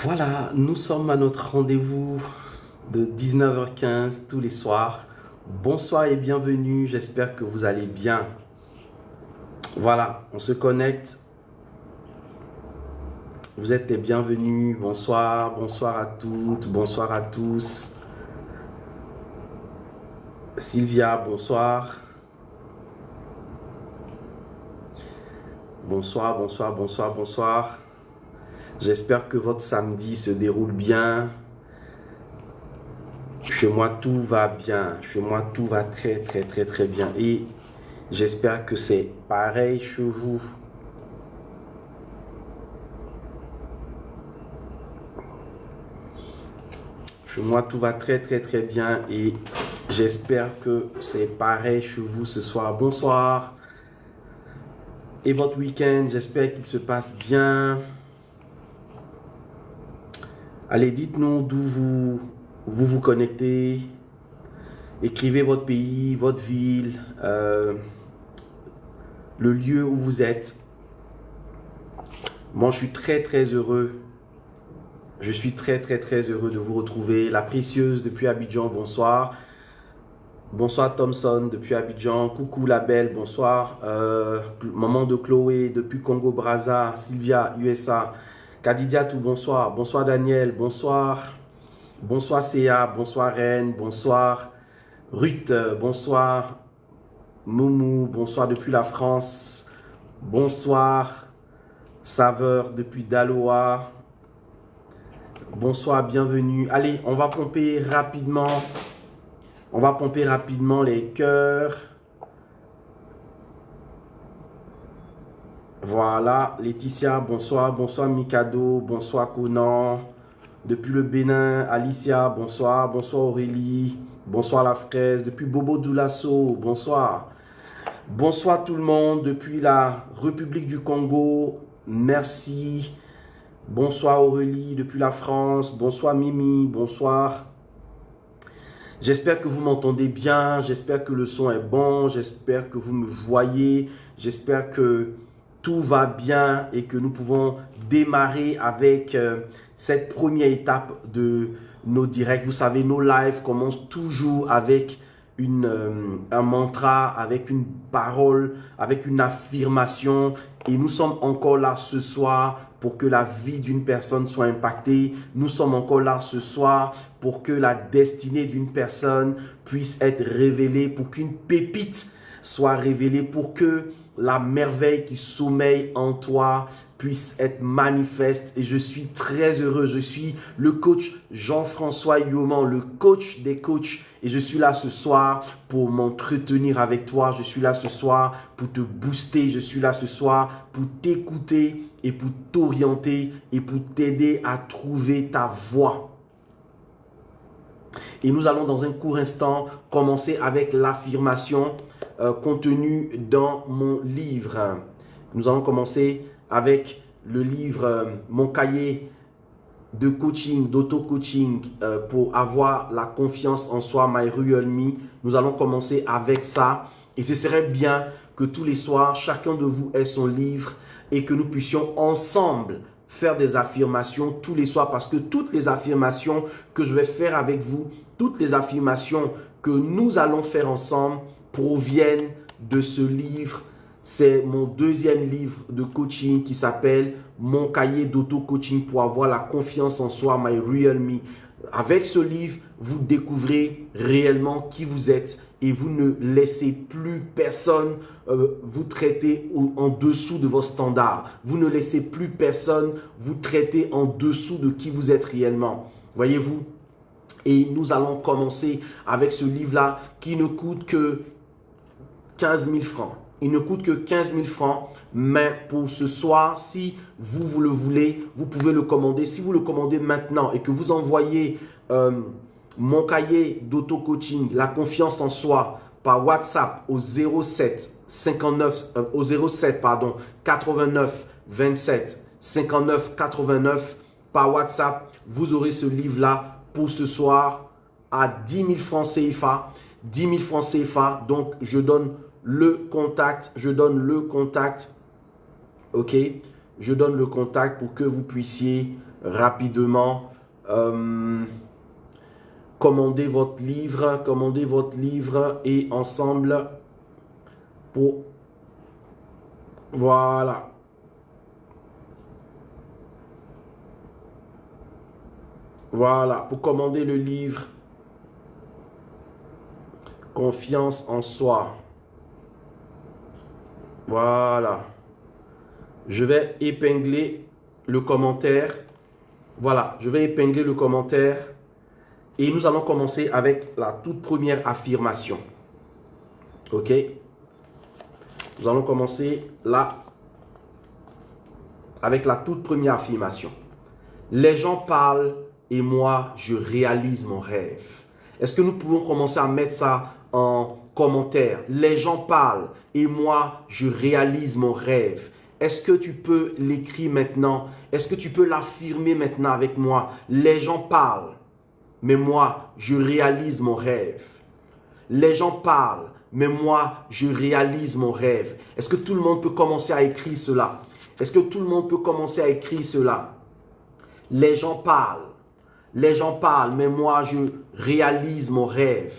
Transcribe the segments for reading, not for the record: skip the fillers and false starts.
Voilà, nous sommes à notre rendez-vous de 19h15 tous les soirs. Bonsoir et bienvenue, j'espère que vous allez bien. Voilà, on se connecte. Vous êtes les bienvenus. Bonsoir, bonsoir à toutes, bonsoir à tous. Sylvia, bonsoir. Bonsoir, bonsoir, bonsoir, bonsoir. J'espère que votre samedi se déroule bien. Chez moi, tout va bien. Chez moi, tout va très, très, très, très bien. Et j'espère que c'est pareil chez vous. Chez moi, tout va très, très, très bien. Et j'espère que c'est pareil chez vous ce soir. Bonsoir. Et votre week-end, j'espère qu'il se passe bien. Allez, dites-nous d'où vous connectez. Écrivez votre pays, votre ville, le lieu où vous êtes. Moi, je suis très, très heureux. Je suis très, très, très heureux de vous retrouver. La Précieuse depuis Abidjan, bonsoir. Bonsoir Thompson depuis Abidjan. Coucou la belle, bonsoir. Maman de Chloé depuis Congo-Brazza. Sylvia, USA. Kadidiatou, bonsoir. Bonsoir Daniel, bonsoir. Bonsoir Céa, bonsoir Reine, bonsoir. Ruth, bonsoir. Moumou, bonsoir depuis la France. Bonsoir. Saveur depuis Daloa. Bonsoir, bienvenue. Allez, on va pomper rapidement. On va pomper rapidement les cœurs. Voilà, Laetitia, bonsoir. Bonsoir Mikado, bonsoir Conan. Depuis le Bénin, Alicia, bonsoir. Bonsoir Aurélie, bonsoir la fraise. Depuis Bobo Doulasso, bonsoir. Bonsoir tout le monde depuis la République du Congo. Merci. Bonsoir Aurélie depuis la France. Bonsoir Mimi, bonsoir. J'espère que vous m'entendez bien. J'espère que le son est bon. J'espère que vous me voyez. J'espère que tout va bien et que nous pouvons démarrer avec cette première étape de nos directs. Vous savez, nos lives commencent toujours avec un mantra, avec une parole, avec une affirmation. Et nous sommes encore là ce soir pour que la vie d'une personne soit impactée. Nous sommes encore là ce soir pour que la destinée d'une personne puisse être révélée, pour qu'une pépite soit révélée, pour que la merveille qui sommeille en toi puisse être manifeste. Et je suis très heureux. Je suis le coach Jean-François Yoman, le coach des coachs. Et je suis là ce soir pour m'entretenir avec toi. Je suis là ce soir pour te booster. Je suis là ce soir pour t'écouter et pour t'orienter et pour t'aider à trouver ta voie. Et nous allons dans un court instant commencer avec l'affirmation contenue dans mon livre. Nous allons commencer avec le livre, mon cahier de coaching, d'auto-coaching pour avoir la confiance en soi, My Real Me. Nous allons commencer avec ça. Et ce serait bien que tous les soirs, chacun de vous ait son livre et que nous puissions ensemble faire des affirmations tous les soirs, parce que toutes les affirmations que je vais faire avec vous, toutes les affirmations que nous allons faire ensemble proviennent de ce livre. C'est mon deuxième livre de coaching qui s'appelle Mon cahier d'auto-coaching pour avoir la confiance en soi, My Real Me. Avec ce livre, vous découvrez réellement qui vous êtes et vous ne laissez plus personne vous traiter en dessous de vos standards. Vous ne laissez plus personne vous traiter en dessous de qui vous êtes réellement. Voyez-vous? Et nous allons commencer avec ce livre-là qui ne coûte que 15 000 francs. Il ne coûte que 15 000 francs, mais pour ce soir, si vous le voulez, vous pouvez le commander. Si vous le commandez maintenant et que vous envoyez mon cahier d'auto-coaching, la confiance en soi, par WhatsApp au 07 89 27 59 89 par WhatsApp, vous aurez ce livre-là pour ce soir à 10 000 francs CFA. 10 000 francs CFA, donc je donne le contact, ok, je donne le contact pour que vous puissiez rapidement. Commandez votre livre et ensemble pour... Voilà. Voilà, pour commander le livre Confiance en soi. Voilà. Je vais épingler le commentaire. Voilà, je vais épingler le commentaire. Et nous allons commencer avec la toute première affirmation. Ok? Nous allons commencer là avec la toute première affirmation. Les gens parlent et moi, je réalise mon rêve. Est-ce que nous pouvons commencer à mettre ça en commentaire? Les gens parlent et moi, je réalise mon rêve. Est-ce que tu peux l'écrire maintenant? Est-ce que tu peux l'affirmer maintenant avec moi? Les gens parlent, mais moi, je réalise mon rêve. Les gens parlent, mais moi, je réalise mon rêve. Est-ce que tout le monde peut commencer à écrire cela? Est-ce que tout le monde peut commencer à écrire cela? Les gens parlent. Les gens parlent, mais moi, je réalise mon rêve.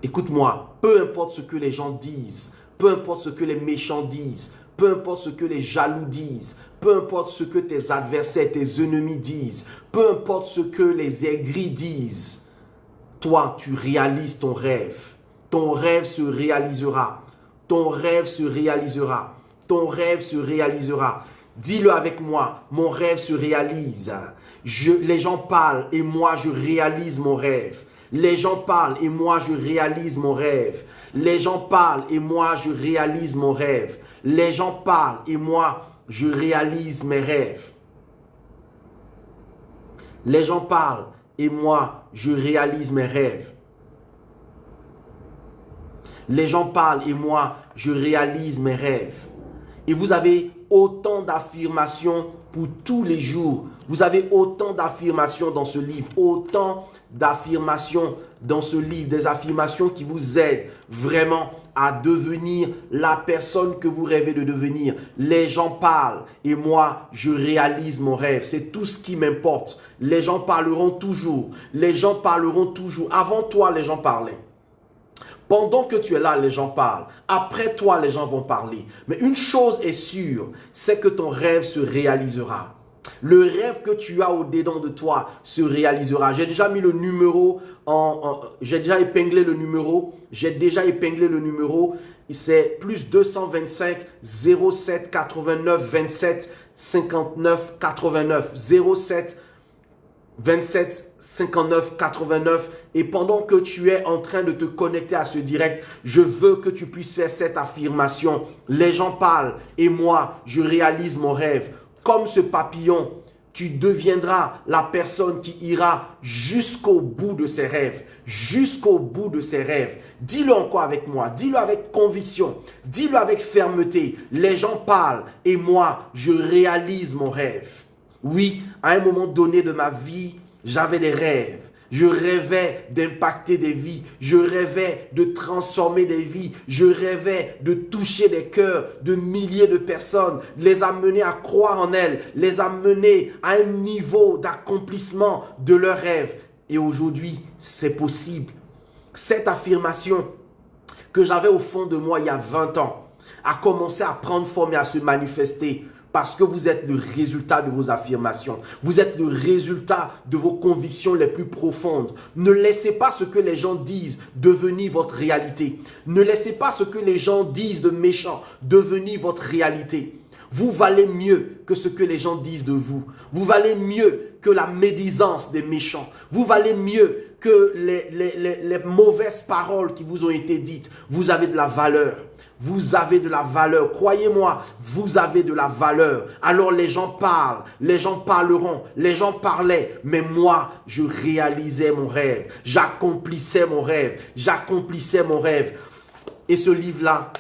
Écoute-moi, peu importe ce que les gens disent, peu importe ce que les méchants disent, peu importe ce que les jaloux disent, peu importe ce que tes adversaires, tes ennemis disent, peu importe ce que les aigris disent, toi, tu réalises ton rêve. Ton rêve se réalisera. Ton rêve se réalisera. Ton rêve se réalisera. Dis-le avec moi, mon rêve se réalise. Les gens parlent et moi je réalise mon rêve. Les gens parlent et moi je réalise mon rêve. Les gens parlent et moi je réalise mon rêve. Les gens parlent et moi je réalise mes rêves. Les gens parlent et moi je réalise mes rêves. Les gens parlent et moi je réalise mes rêves. Et vous avez autant d'affirmations pour tous les jours. Vous avez autant d'affirmations dans ce livre, autant d'affirmations dans ce livre, des affirmations qui vous aident vraiment à devenir la personne que vous rêvez de devenir. Les gens parlent et moi, je réalise mon rêve. C'est tout ce qui m'importe. Les gens parleront toujours. Les gens parleront toujours. Avant toi, les gens parlaient. Pendant que tu es là, les gens parlent. Après toi, les gens vont parler. Mais une chose est sûre, c'est que ton rêve se réalisera. Le rêve que tu as au-dedans de toi se réalisera. J'ai déjà mis le numéro, j'ai déjà épinglé le numéro. C'est plus 225 07 89 27 59 89 07 27 59 89. Et pendant que tu es en train de te connecter à ce direct, je veux que tu puisses faire cette affirmation. Les gens parlent et moi, je réalise mon rêve. Comme ce papillon, tu deviendras la personne qui ira jusqu'au bout de ses rêves. Jusqu'au bout de ses rêves. Dis-le encore avec moi. Dis-le avec conviction. Dis-le avec fermeté. Les gens parlent et moi, je réalise mon rêve. Oui, à un moment donné de ma vie, j'avais des rêves. Je rêvais d'impacter des vies. Je rêvais de transformer des vies. Je rêvais de toucher des cœurs de milliers de personnes, les amener à croire en elles, les amener à un niveau d'accomplissement de leurs rêves. Et aujourd'hui, c'est possible. Cette affirmation que j'avais au fond de moi il y a 20 ans a commencé à prendre forme et à se manifester. Parce que vous êtes le résultat de vos affirmations. Vous êtes le résultat de vos convictions les plus profondes. Ne laissez pas ce que les gens disent devenir votre réalité. Ne laissez pas ce que les gens disent de méchant devenir votre réalité. Vous valez mieux que ce que les gens disent de vous. Vous valez mieux que la médisance des méchants. Vous valez mieux que les mauvaises paroles qui vous ont été dites. Vous avez de la valeur. Vous avez de la valeur. Croyez-moi, vous avez de la valeur. Alors les gens parlent, les gens parleront, les gens parlaient. Mais moi, je réalisais mon rêve. J'accomplissais mon rêve. J'accomplissais mon rêve. Et ce livre-là,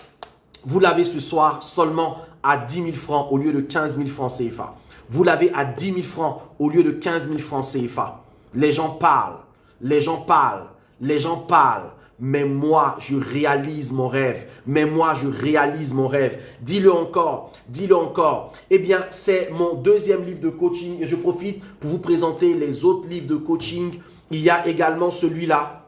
vous l'avez ce soir seulement à 10 000 francs au lieu de 15 000 francs CFA. Vous l'avez à 10 000 francs au lieu de 15 000 francs CFA. Les gens parlent, les gens parlent, les gens parlent. mais moi, je réalise mon rêve. Mais moi, je réalise mon rêve. Dis-le encore, dis-le encore. Eh bien, c'est mon deuxième livre de coaching et je profite pour vous présenter les autres livres de coaching. Il y a également celui-là.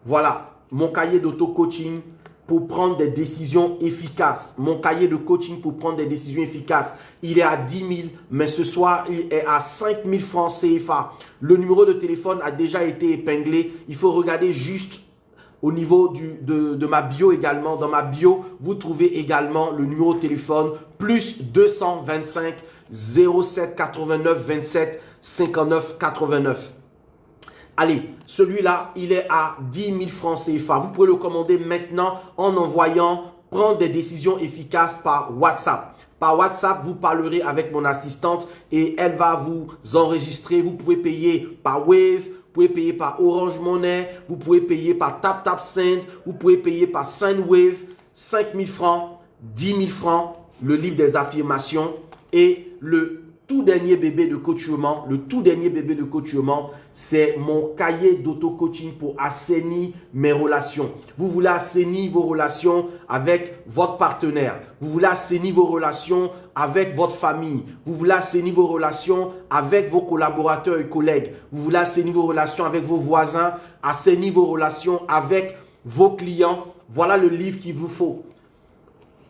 Voilà, mon cahier d'auto-coaching pour prendre des décisions efficaces. Mon cahier de coaching pour prendre des décisions efficaces. Il est à 10 000, mais ce soir, il est à 5 000 francs CFA. Le numéro de téléphone a déjà été épinglé. Il faut regarder juste au niveau de ma bio également. Dans ma bio, vous trouvez également le numéro de téléphone plus 225 07 89 27 59 89. Allez, celui-là, il est à 10 000 francs CFA. Vous pouvez le commander maintenant en envoyant « Prendre des décisions efficaces » par WhatsApp. Par WhatsApp, vous parlerez avec mon assistante et elle va vous enregistrer. Vous pouvez payer par Wave, vous pouvez payer par Orange Money, vous pouvez payer par TapTapSend, vous pouvez payer par SendWave. 5 000 francs, 10 000 francs, le livre des affirmations et le tout dernier bébé de coachement, c'est mon cahier d'auto-coaching pour assainir mes relations. Vous voulez assainir vos relations avec votre partenaire. Vous voulez assainir vos relations avec votre famille. Vous voulez assainir vos relations avec vos collaborateurs et collègues. Vous voulez assainir vos relations avec vos voisins, assainir vos relations avec vos clients. Voilà le livre qu'il vous faut.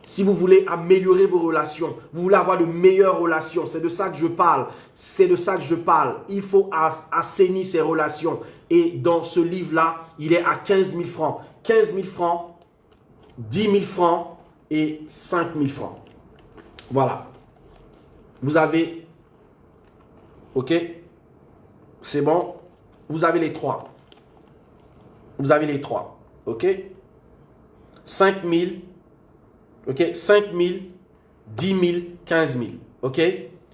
Si vous voulez améliorer vos relations, vous voulez avoir de meilleures relations, c'est de ça que je parle. C'est de ça que je parle. Il faut assainir ces relations. Et dans ce livre-là, il est à 15 000 francs. 15 000 francs, 10 000 francs et 5 000 francs. Voilà. Vous avez... Ok? C'est bon? Vous avez les trois. Vous avez les trois. Ok? 5 000. Ok, 5 000, 10 000, 15 000. Ok,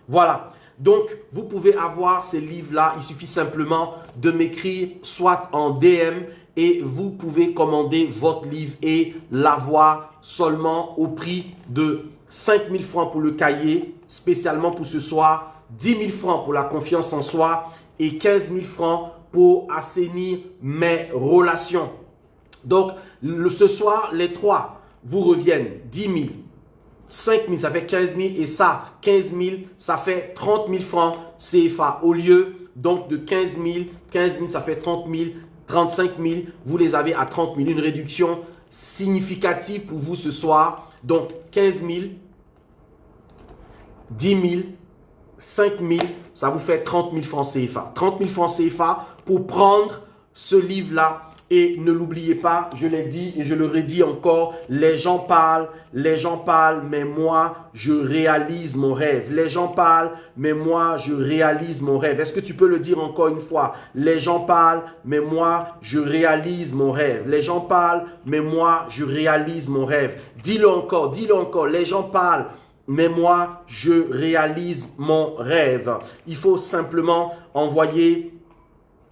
voilà. Donc, vous pouvez avoir ces livres-là. Il suffit simplement de m'écrire soit en DM et vous pouvez commander votre livre et l'avoir seulement au prix de 5 000 francs pour le cahier, spécialement pour ce soir, 10 000 francs pour la confiance en soi et 15 000 francs pour assainir mes relations. Donc, ce soir, les trois vous reviennent 10 000, 5 000, ça fait 15 000 et ça, 15 000, ça fait 30 000 francs CFA. Au lieu donc de 15 000, ça fait 30 000, 35 000, vous les avez à 30 000. Une réduction significative pour vous ce soir. Donc 15 000, 10 000, 5 000, ça vous fait 30 000 francs CFA. 30 000 francs CFA pour prendre ce livre-là. Et ne l'oubliez pas, je l'ai dit et je le redis encore, les gens parlent, mais moi, je réalise mon rêve. Les gens parlent, mais moi, je réalise mon rêve. Est-ce que tu peux le dire encore une fois? Les gens parlent, mais moi, je réalise mon rêve. Les gens parlent, mais moi, je réalise mon rêve. Dis-le encore, les gens parlent, mais moi, je réalise mon rêve. Il faut simplement envoyer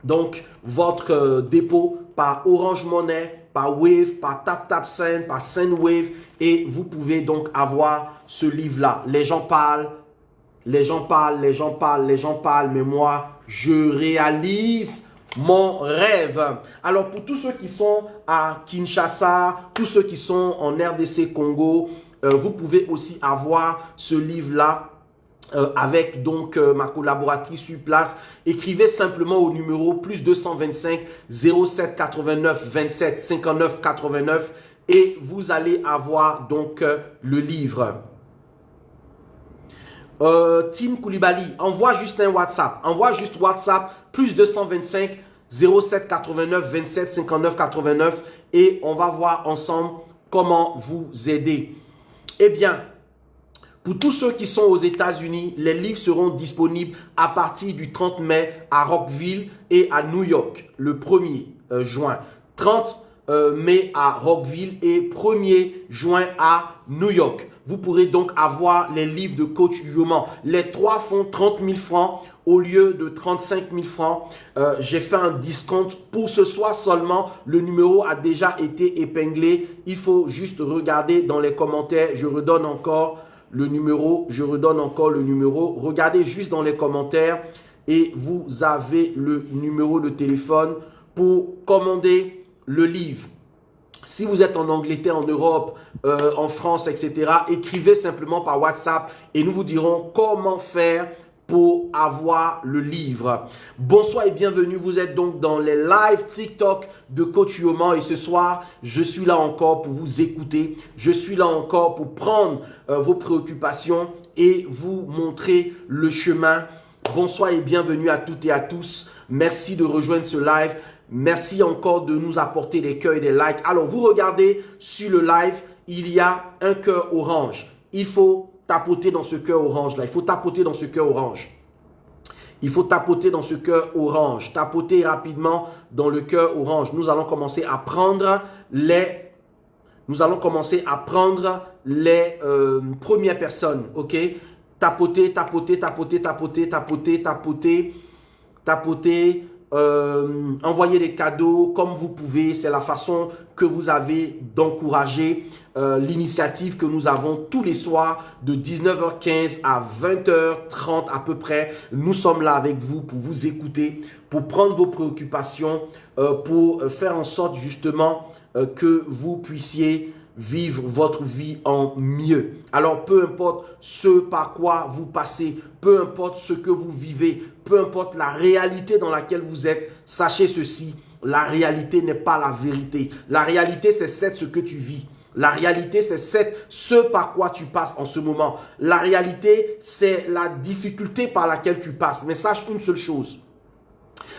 donc votre dépôt par Orange Money, par Wave, par TapTapSend, par SendWave et vous pouvez donc avoir ce livre-là. Les gens parlent, mais moi, je réalise mon rêve. Alors, pour tous ceux qui sont à Kinshasa, tous ceux qui sont en RDC Congo, vous pouvez aussi avoir ce livre-là. Avec donc ma collaboratrice sur place. Écrivez simplement au numéro plus 225 07 89 27 59 89 et vous allez avoir donc le livre. Tim Koulibaly, envoie juste un WhatsApp. Envoie juste WhatsApp plus 225 07 89 27 59 89 et on va voir ensemble comment vous aider. Eh bien, pour tous ceux qui sont aux États-Unis, les livres seront disponibles à partir du 30 mai à Rockville et à New York, le 1er juin. 30 mai à Rockville et 1er juin à New York. Vous pourrez donc avoir les livres de coach Yoman. Les trois font 30 000 francs au lieu de 35 000 francs. J'ai fait un discount pour ce soir seulement. Le numéro a déjà été épinglé. Il faut juste regarder dans les commentaires. Je redonne encore le numéro. Regardez juste dans les commentaires et vous avez le numéro de téléphone pour commander le livre. Si vous êtes en Angleterre, en Europe, en France, etc., écrivez simplement par WhatsApp et nous vous dirons comment faire pour avoir le livre. Bonsoir et bienvenue. Vous êtes donc dans les live TikTok de Coach Yoman et ce soir, je suis là encore pour vous écouter. Je suis là encore pour prendre vos préoccupations et vous montrer le chemin. Bonsoir et bienvenue à toutes et à tous. Merci de rejoindre ce live. Merci encore de nous apporter des cœurs et des likes. Alors, vous regardez sur le live, il y a un cœur orange. Il faut tapoter dans ce cœur orange là. Il faut tapoter dans ce cœur orange. Il faut tapoter dans ce cœur orange. Tapoter rapidement dans le cœur orange. Nous allons commencer à prendre les premières personnes. Ok? Tapoter, tapoter, tapoter, tapoter, tapoter, tapoter, tapoter. Envoyer des cadeaux comme vous pouvez. C'est la façon que vous avez d'encourager l'initiative que nous avons tous les soirs de 19h15 à 20h30 à peu près. Nous sommes là avec vous pour vous écouter, pour prendre vos préoccupations, pour faire en sorte justement que vous puissiez vivre votre vie en mieux. Alors, peu importe ce par quoi vous passez, peu importe ce que vous vivez, peu importe la réalité dans laquelle vous êtes, sachez ceci, la réalité n'est pas la vérité. La réalité, c'est ce que tu vis. La réalité, c'est ce par quoi tu passes en ce moment. La réalité, c'est la difficulté par laquelle tu passes. Mais sache une seule chose.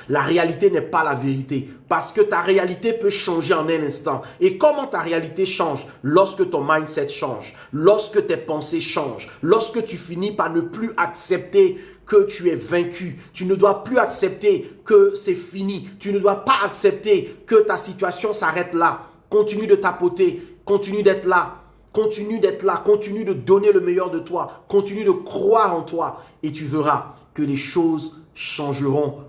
La réalité n'est pas la vérité parce que ta réalité peut changer en un instant. Et comment ta réalité change? Lorsque ton mindset change, lorsque tes pensées changent, lorsque tu finis par ne plus accepter que tu es vaincu. Tu ne dois plus accepter que c'est fini. Tu ne dois pas accepter que ta situation s'arrête là. Continue de tapoter, continue d'être là. Continue d'être là, continue de donner le meilleur de toi, continue de croire en toi et tu verras que les choses changeront.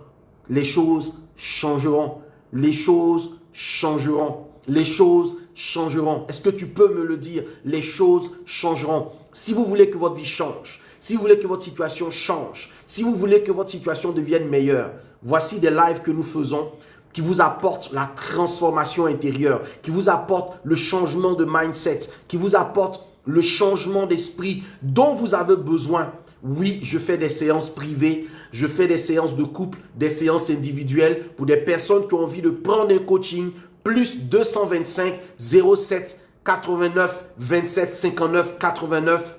Les choses changeront. Les choses changeront. Les choses changeront. Est-ce que tu peux me le dire? Les choses changeront. Si vous voulez que votre vie change, si vous voulez que votre situation change, si vous voulez que votre situation devienne meilleure, voici des lives que nous faisons qui vous apportent la transformation intérieure, qui vous apportent le changement de mindset, qui vous apportent le changement d'esprit dont vous avez besoin. Oui, je fais des séances privées, je fais des séances de couple, des séances individuelles pour des personnes qui ont envie de prendre un coaching. Plus 225 07 89 27 59 89.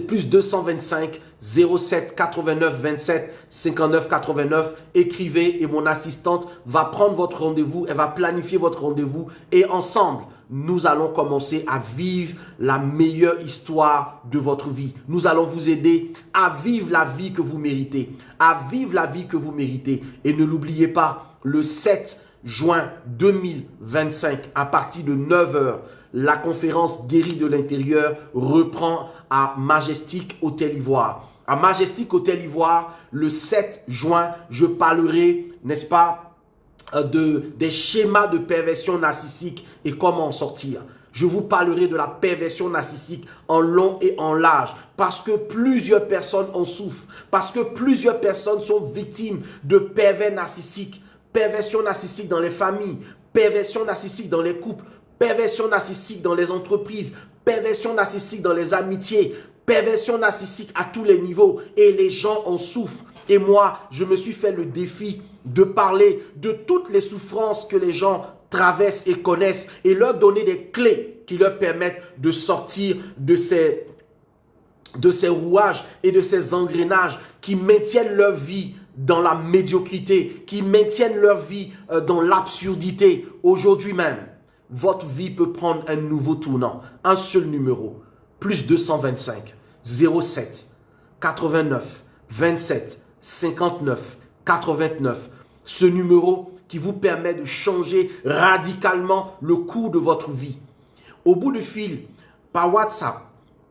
Plus 225 07 89 27 59 89. Écrivez et mon assistante va prendre votre rendez-vous, elle va planifier votre rendez-vous et ensemble, nous allons commencer à vivre la meilleure histoire de votre vie. Nous allons vous aider à vivre la vie que vous méritez, à vivre la vie que vous méritez. Et ne l'oubliez pas, le 7 juin 2025, à partir de 9 h, la conférence Guéri de l'intérieur reprend à Majestic Hôtel Ivoire. À Majestic Hôtel Ivoire, le 7 juin, je parlerai, n'est-ce pas, des schémas de perversion narcissique et comment en sortir. Je vous parlerai de la perversion narcissique en long et en large parce que plusieurs personnes en souffrent, parce que plusieurs personnes sont victimes de pervers narcissiques. Perversion narcissique dans les familles, perversion narcissique dans les couples, perversion narcissique dans les entreprises, perversion narcissique dans les amitiés, perversion narcissique à tous les niveaux et les gens en souffrent. Et moi, je me suis fait le défi de parler de toutes les souffrances que les gens traversent et connaissent et leur donner des clés qui leur permettent de sortir de ces rouages et de ces engrenages qui maintiennent leur vie dans la médiocrité, qui maintiennent leur vie dans l'absurdité. Aujourd'hui même, votre vie peut prendre un nouveau tournant. Un seul numéro, plus 225 07 89 27 59 89. Ce numéro qui vous permet de changer radicalement le cours de votre vie. Au bout du fil, par WhatsApp,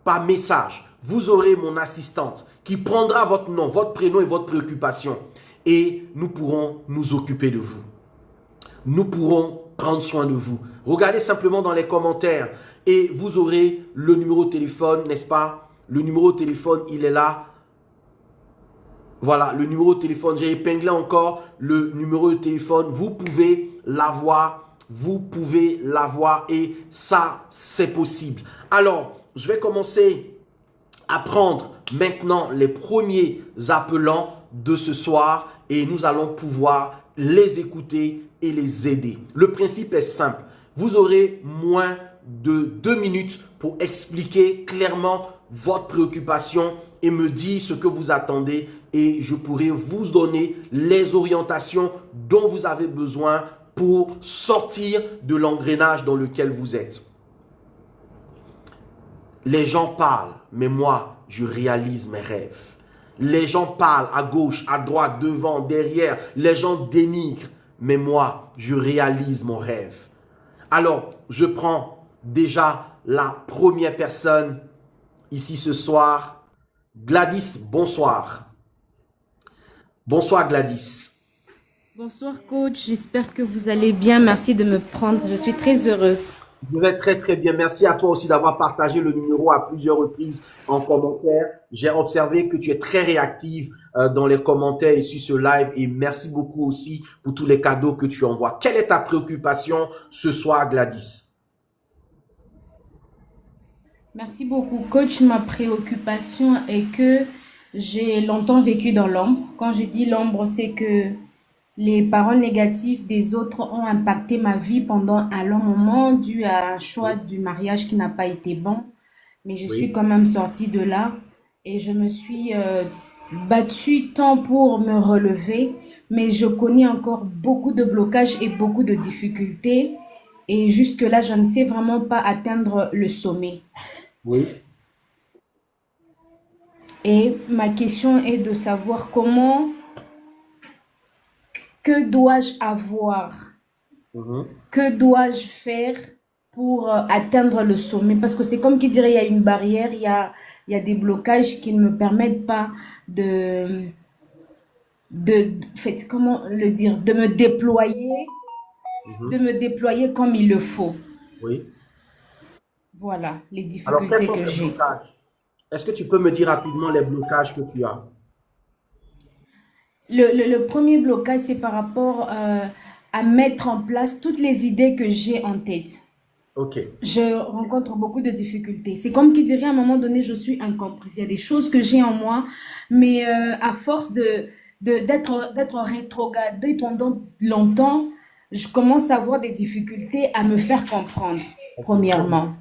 par message, vous aurez mon assistante qui prendra votre nom, votre prénom et votre préoccupation. Et nous pourrons nous occuper de vous. Nous pourrons prendre soin de vous. Regardez simplement dans les commentaires et vous aurez le numéro de téléphone, n'est-ce pas? Le numéro de téléphone, il est là. Voilà, le numéro de téléphone. J'ai épinglé encore le numéro de téléphone. Vous pouvez l'avoir. Vous pouvez l'avoir et ça, c'est possible. Alors, je vais commencer à prendre maintenant les premiers appelants de ce soir et nous allons pouvoir les écouter et les aider. Le principe est simple. Vous aurez moins de 2 minutes pour expliquer clairement votre préoccupation et me dire ce que vous attendez et je pourrai vous donner les orientations dont vous avez besoin pour sortir de l'engrenage dans lequel vous êtes. Les gens parlent, mais moi, je réalise mes rêves. Les gens parlent à gauche, à droite, devant, derrière. Les gens dénigrent, mais moi, je réalise mon rêve. Alors, je prends déjà la première personne ici ce soir. Gladys, bonsoir. Bonsoir Gladys. Bonsoir coach, j'espère que vous allez bien. Merci de me prendre, je suis très heureuse. Je vais très très bien. Merci à toi aussi d'avoir partagé le numéro à plusieurs reprises en commentaire. J'ai observé que tu es très réactive dans les commentaires ici sur ce live et merci beaucoup aussi pour tous les cadeaux que tu envoies. Quelle est ta préoccupation ce soir Gladys? Merci beaucoup coach, ma préoccupation est que j'ai longtemps vécu dans l'ombre. Quand je dis l'ombre, c'est que les paroles négatives des autres ont impacté ma vie pendant un long moment dû à un choix du mariage qui n'a pas été bon. Mais je suis Oui. quand même sortie de là et je me suis battue tant pour me relever. Mais je connais encore beaucoup de blocages et beaucoup de difficultés. Et jusque-là, je ne sais vraiment pas atteindre le sommet. Oui. Et ma question est de savoir que dois-je avoir? Mhm. Que dois-je faire pour atteindre le sommet? Parce que c'est comme qui dirait, il y a une barrière, il y a des blocages qui ne me permettent pas comment le dire, Mhm. de me déployer comme il le faut. Oui. Voilà les Alors, quels difficultés sont que ces j'ai. blocages? Est-ce que tu peux me dire rapidement les blocages que tu as? Le premier blocage, c'est par rapport à mettre en place toutes les idées que j'ai en tête. Ok. Je rencontre beaucoup de difficultés. C'est comme qui dirait à un moment donné, je suis incomprise. Il y a des choses que j'ai en moi, mais à force d'être rétrogradée pendant longtemps, je commence à avoir des difficultés à me faire comprendre, Ok, très bien. premièrement.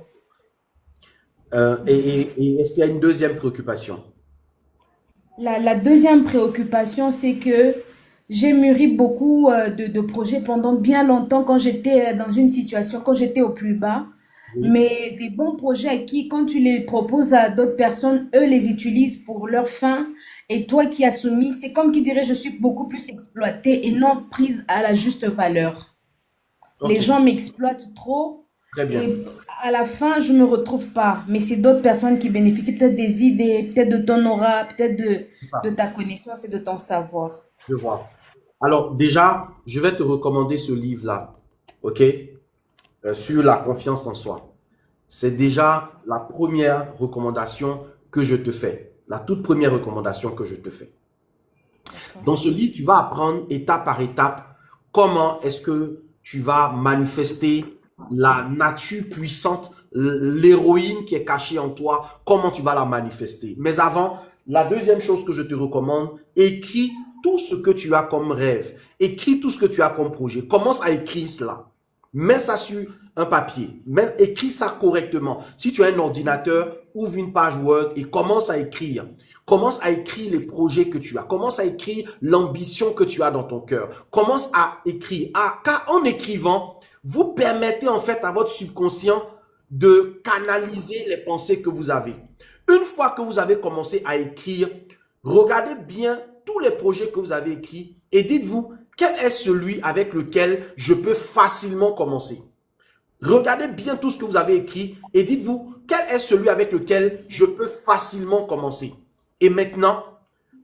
Et est-ce qu'il y a une deuxième préoccupation? La deuxième préoccupation, c'est que j'ai mûri beaucoup de projets pendant bien longtemps quand j'étais dans une situation, quand j'étais au plus bas. Oui. Mais des bons projets qui, quand tu les proposes à d'autres personnes, eux les utilisent pour leur fin. Et toi qui as soumis, c'est comme qui dirait, je suis beaucoup plus exploitée et non prise à la juste valeur. Les Ok, gens m'exploitent trop très bien. et à la fin, je me retrouve pas. Mais c'est d'autres personnes qui bénéficient peut-être des idées, peut-être de ton aura, peut-être de ta connaissance et de ton savoir. Je vois. Alors, déjà, je vais te recommander ce livre-là, ok? Sur la confiance en soi. C'est déjà la première recommandation que je te fais. La toute première recommandation que je te fais. D'accord. Dans ce livre, tu vas apprendre étape par étape comment est-ce que tu vas manifester la nature puissante, l'héroïne qui est cachée en toi, comment tu vas la manifester. Mais avant, la deuxième chose que je te recommande, écris tout ce que tu as comme rêve, écris tout ce que tu as comme projet. Commence à écrire cela. Mets ça sur un papier. Écris ça correctement. Si tu as un ordinateur, ouvre une page Word et commence à écrire. Commence à écrire les projets que tu as. Commence à écrire l'ambition que tu as dans ton cœur. Commence à écrire. Car en écrivant, vous permettez en fait à votre subconscient de canaliser les pensées que vous avez. Une fois que vous avez commencé à écrire, regardez bien tous les projets que vous avez écrits et dites-vous, quel est celui avec lequel je peux facilement commencer? Regardez bien tout ce que vous avez écrit et dites-vous, quel est celui avec lequel je peux facilement commencer? Et maintenant,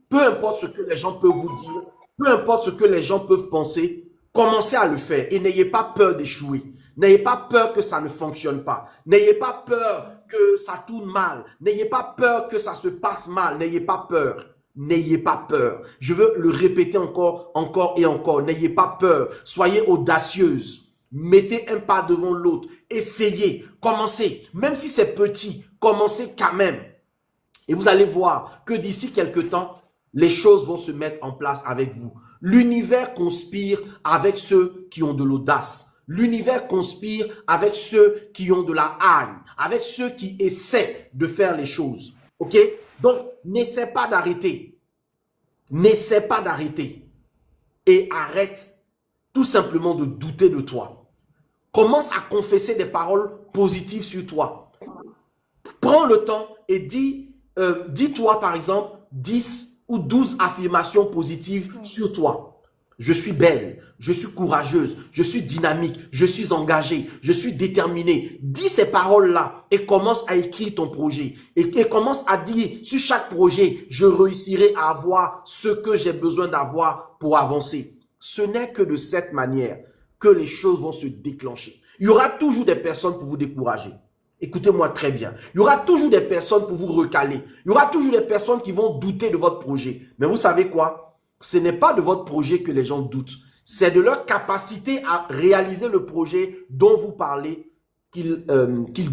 peu importe ce que les gens peuvent vous dire, peu importe ce que les gens peuvent penser, commencez à le faire et n'ayez pas peur d'échouer. N'ayez pas peur que ça ne fonctionne pas. N'ayez pas peur que ça tourne mal. N'ayez pas peur que ça se passe mal. N'ayez pas peur. n'ayez pas peur. Je veux le répéter encore et encore. N'ayez pas peur. Soyez audacieuse. Mettez un pas devant l'autre. Essayez. Commencez. Même si c'est petit, commencez quand même. Et vous allez voir que d'ici quelques temps, les choses vont se mettre en place avec vous. L'univers conspire avec ceux qui ont de l'audace. L'univers conspire avec ceux qui ont de la haine, avec ceux qui essaient de faire les choses. OK? Donc, n'essaie pas d'arrêter. N'essaie pas d'arrêter. Et arrête tout simplement de douter de toi. Commence à confesser des paroles positives sur toi. Prends le temps et dis-toi par exemple 10 ou 12 affirmations positives sur toi. Je suis belle, je suis courageuse, je suis dynamique, je suis engagée, je suis déterminée. Dis ces paroles-là et commence à écrire ton projet. Et commence à dire sur chaque projet, je réussirai à avoir ce que j'ai besoin d'avoir pour avancer. Ce n'est que de cette manière que les choses vont se déclencher. Il y aura toujours des personnes pour vous décourager. Écoutez-moi très bien. Il y aura toujours des personnes pour vous recaler. Il y aura toujours des personnes qui vont douter de votre projet. Mais vous savez quoi? Ce n'est pas de votre projet que les gens doutent. C'est de leur capacité à réaliser le projet dont vous parlez qu'ils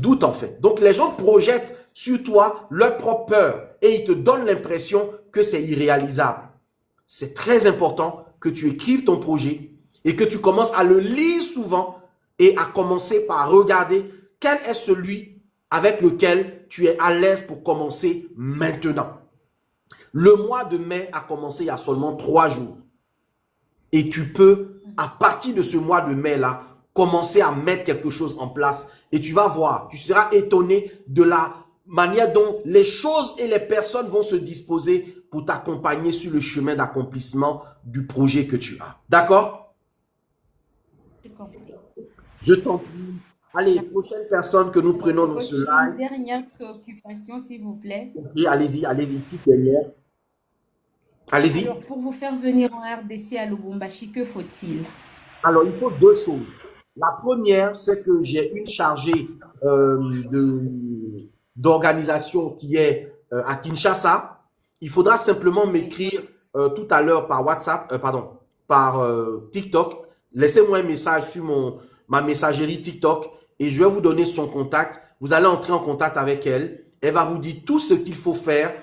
doutent en fait. Donc les gens projettent sur toi leur propre peur et ils te donnent l'impression que c'est irréalisable. C'est très important que tu écrives ton projet et que tu commences à le lire souvent et à commencer par regarder quel est celui avec lequel tu es à l'aise pour commencer maintenant. Le mois de mai a commencé il y a seulement 3 jours. Et tu peux, à partir de ce mois de mai-là, commencer à mettre quelque chose en place. Et tu vas voir, tu seras étonné de la manière dont les choses et les personnes vont se disposer pour t'accompagner sur le chemin d'accomplissement du projet que tu as. D'accord? Je t'en prie. Allez, prochaine personne que nous prenons dans ce live. Une dernière préoccupation, s'il vous plaît. Oui, allez-y, toute dernière. Allez-y. Alors, pour vous faire venir en RDC à Lubumbashi, que faut-il? Alors, il faut 2 choses. La première, c'est que j'ai une chargée d'organisation qui est à Kinshasa. Il faudra simplement m'écrire tout à l'heure par WhatsApp, par TikTok. Laissez-moi un message sur ma messagerie TikTok et je vais vous donner son contact. Vous allez entrer en contact avec elle. Elle va vous dire tout ce qu'il faut faire.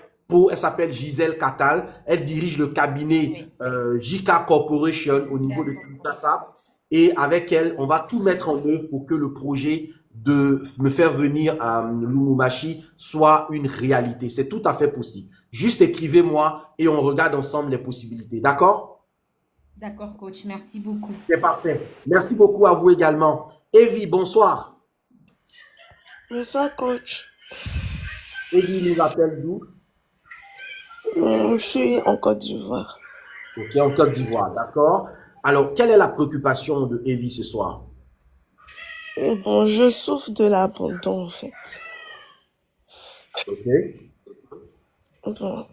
Elle s'appelle Gisèle Katal, elle dirige le cabinet JK Corporation au niveau de Kinshasa et avec elle, on va tout mettre en œuvre pour que le projet de me faire venir à Lubumbashi soit une réalité. C'est tout à fait possible. Juste écrivez-moi et on regarde ensemble les possibilités. D'accord? D'accord, coach. Merci beaucoup. C'est parfait. Merci beaucoup à vous également. Evie, bonsoir. Bonsoir, coach. Evie nous appelle d'où? Je suis en Côte d'Ivoire. Ok, en Côte d'Ivoire, d'accord. Alors, quelle est la préoccupation de Evie ce soir? Bon, je souffre de l'abandon, en fait. Ok. Bon,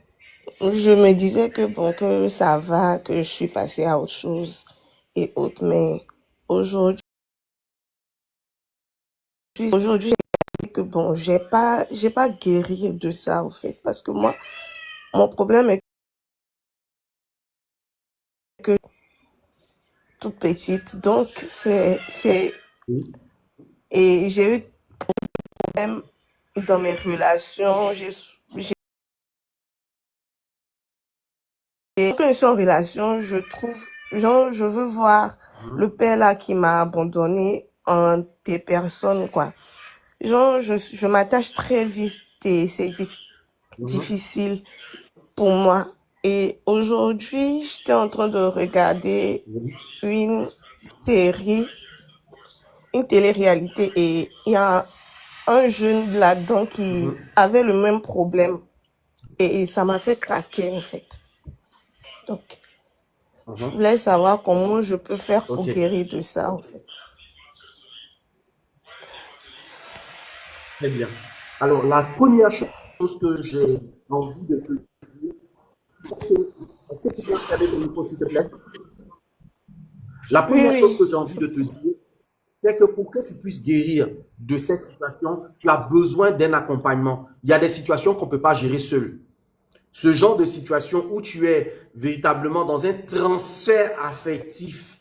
je me disais que bon, que ça va, que je suis passée à autre chose et autre, mais aujourd'hui, j'ai réalisé que bon, j'ai pas guéri de ça, en fait, parce que moi, mon problème est que toute petite, donc Oui. et j'ai eu des problèmes dans mes relations, quand je suis en relation, je trouve, genre, je veux voir le père là qui m'a abandonné en des personnes, quoi. Genre, je m'attache très vite et c'est difficile pour moi. Et aujourd'hui, j'étais en train de regarder une série, une télé-réalité et il y a un jeune là-dedans qui avait le même problème et ça m'a fait craquer, en fait. Donc, je voulais savoir comment je peux faire pour guérir de ça, en fait. Très bien. Alors, la première chose que j'ai envie de te dire, est-ce que tu peux fermer ton micro, s'il te plaît? La première chose que j'ai envie de te dire, c'est que pour que tu puisses guérir de cette situation, tu as besoin d'un accompagnement. Il y a des situations qu'on ne peut pas gérer seul. Ce genre de situation où tu es véritablement dans un transfert affectif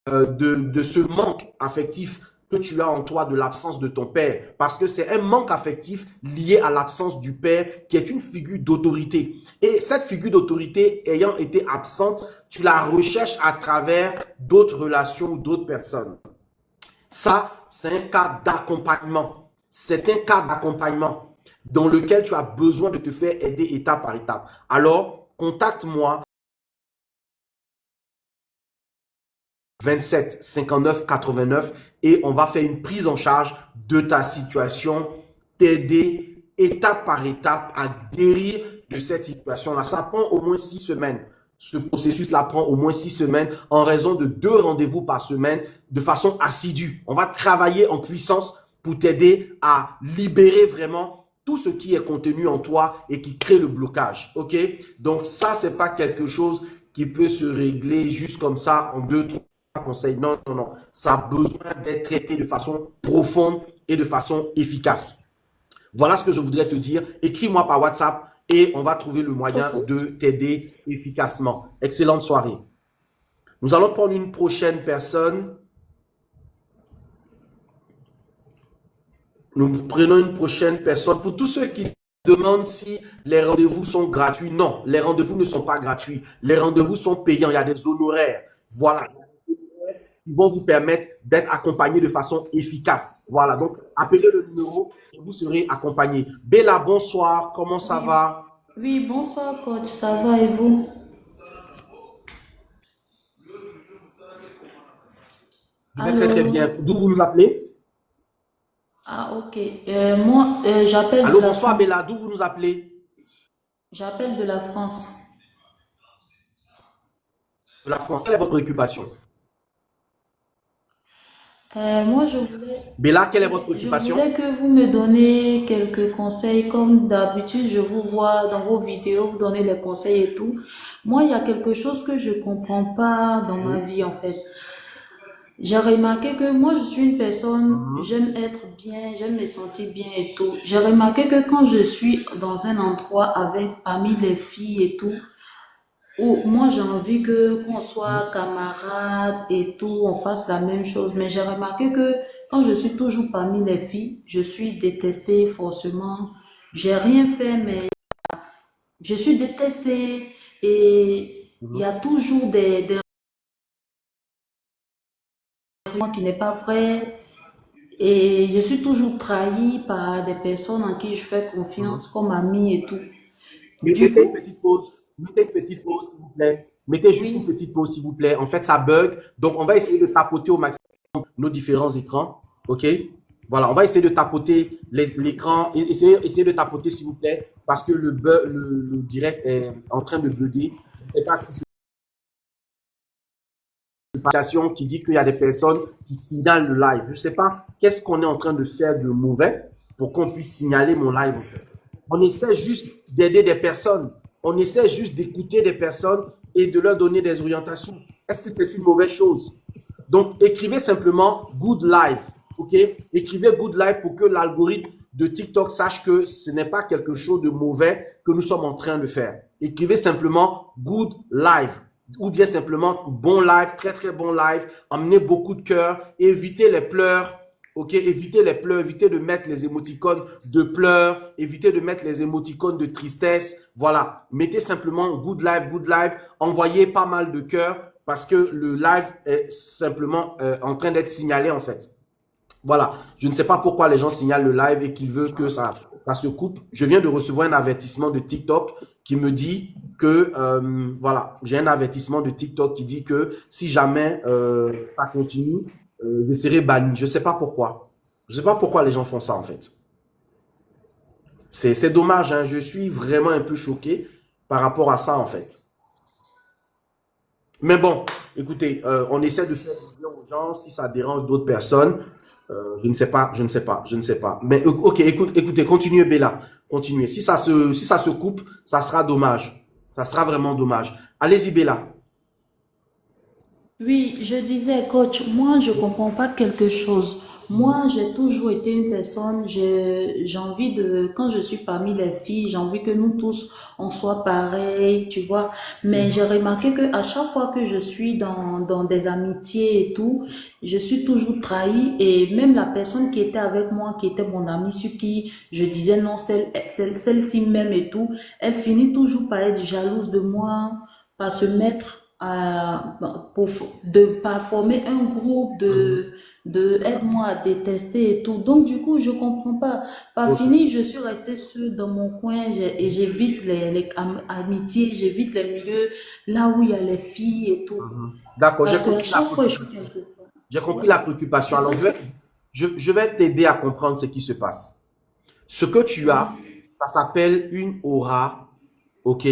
de ce manque affectif que tu as en toi de l'absence de ton père. Parce que c'est un manque affectif lié à l'absence du père qui est une figure d'autorité. Et cette figure d'autorité ayant été absente, tu la recherches à travers d'autres relations ou d'autres personnes. Ça, c'est un cas d'accompagnement. C'est un cas d'accompagnement dans lequel tu as besoin de te faire aider étape par étape. Alors, contacte-moi 27 59 89 et on va faire une prise en charge de ta situation, t'aider étape par étape à guérir de cette situation-là. Ça prend au moins 6 semaines. Ce processus-là prend au moins 6 semaines en raison de 2 rendez-vous par semaine de façon assidue. On va travailler en puissance pour t'aider à libérer vraiment tout ce qui est contenu en toi et qui crée le blocage. OK? Donc ça, c'est pas quelque chose qui peut se régler juste comme ça en 2-3 conseils. Non, non, non. Ça a besoin d'être traité de façon profonde et de façon efficace. Voilà ce que je voudrais te dire. Écris-moi par WhatsApp et on va trouver le moyen de t'aider efficacement. Excellente soirée. Nous allons prendre une prochaine personne. Nous prenons une prochaine personne. Pour tous ceux qui demandent si les rendez-vous sont gratuits, non, les rendez-vous ne sont pas gratuits. Les rendez-vous sont payants. Il y a des honoraires. Voilà. Qui vont vous permettre d'être accompagné de façon efficace. Voilà, donc appelez le numéro et vous serez accompagné. Bella, bonsoir, comment ça va? Oui, bonsoir coach, ça va et vous? Je vais très très Allô? bien. D'où vous nous appelez? Ah ok, moi j'appelle Allô, de la bonsoir France. Bella, d'où vous nous appelez? J'appelle de la France. De la France. Quelle est votre préoccupation? Moi je voulais, Bella, quelle est votre je préoccupation? voulais que vous me donniez quelques conseils. Comme d'habitude, je vous vois dans vos vidéos, vous donnez des conseils et tout. Moi, il y a quelque chose que je comprends pas dans ma vie en fait. J'ai remarqué que moi, je suis une personne, Mhm. j'aime être bien, j'aime me sentir bien et tout. J'ai remarqué que quand je suis dans un endroit avec, parmi les filles et tout, où moi j'ai envie que qu'on soit camarades et tout, on fasse la même chose. Mais j'ai remarqué que quand je suis toujours parmi les filles, je suis détestée forcément. J'ai rien fait, mais je suis détestée et il y Mhm. a toujours des raisons qui n'est pas vrai. Et je suis toujours trahie par des personnes en qui je fais Mhm. confiance comme amie et tout. Du Mettez une coup, petite pause. Mettez une petite pause, s'il vous plaît. Mettez juste une oui, petite pause, s'il vous plaît. En fait, ça bug. Donc, on va essayer de tapoter au maximum nos différents écrans. OK? Voilà, on va essayer de tapoter l'écran. Essayez de tapoter, s'il vous plaît, parce que le direct est en train de bugger. Je ne sais pas si c'est une application qui dit qu'il y a des personnes qui signalent le live. Je ne sais pas qu'est-ce qu'on est en train de faire de mauvais pour qu'on puisse signaler mon live, en fait. On essaie juste d'aider des personnes. On essaie juste d'écouter des personnes et de leur donner des orientations. Est-ce que c'est une mauvaise chose? Donc, écrivez simplement Good Life. OK? Écrivez Good Life pour que l'algorithme de TikTok sache que ce n'est pas quelque chose de mauvais que nous sommes en train de faire. Écrivez simplement Good Life ou bien simplement bon live, très très bon live. Emmenez beaucoup de cœur. Évitez les pleurs. OK, évitez les pleurs, évitez de mettre les émoticônes de pleurs, évitez de mettre les émoticônes de tristesse. Voilà, mettez simplement good live, envoyez pas mal de cœurs parce que le live est simplement en train d'être signalé en fait. Voilà, je ne sais pas pourquoi les gens signalent le live et qu'ils veulent que ça se coupe. Je viens de recevoir un avertissement de TikTok qui me dit que, voilà, j'ai un avertissement de TikTok qui dit que si jamais ça continue, je serai banni. Je ne sais pas pourquoi. Je ne sais pas pourquoi les gens font ça en fait. C'est dommage, hein. Je suis vraiment un peu choqué par rapport à ça en fait. Mais bon, écoutez, on essaie de faire du bien aux gens. Si ça dérange d'autres personnes, je ne sais pas, je ne sais pas, je ne sais pas. Mais ok, écoutez, continuez Bella, continuez. Si ça se coupe, ça sera dommage. Ça sera vraiment dommage. Allez-y Bella. Oui, je disais, coach, moi, je comprends pas quelque chose. Moi, j'ai toujours été une personne, j'ai envie de, quand je suis parmi les filles, j'ai envie que nous tous, on soit pareils, tu vois. Mais j'ai remarqué que à chaque fois que je suis dans des amitiés et tout, je suis toujours trahie et même la personne qui était avec moi, qui était mon amie, sur qui je disais non, celle-ci même et tout, elle finit toujours par être jalouse de moi, par se mettre par former un groupe Mhm. de aide-moi à détester et tout. Donc, du coup, je comprends pas. Par Ok. fini, je suis restée seule dans mon coin et j'évite les amitiés, j'évite les milieux là où il y a les filles et tout. Mhm. D'accord, Parce qu'à chaque fois, je suis quelque part. j'ai Ouais. compris la Je préoccupation. sais Alors, pas si. je vais t'aider à comprendre ce qui se passe. Ce que tu as, ça s'appelle une aura, ok,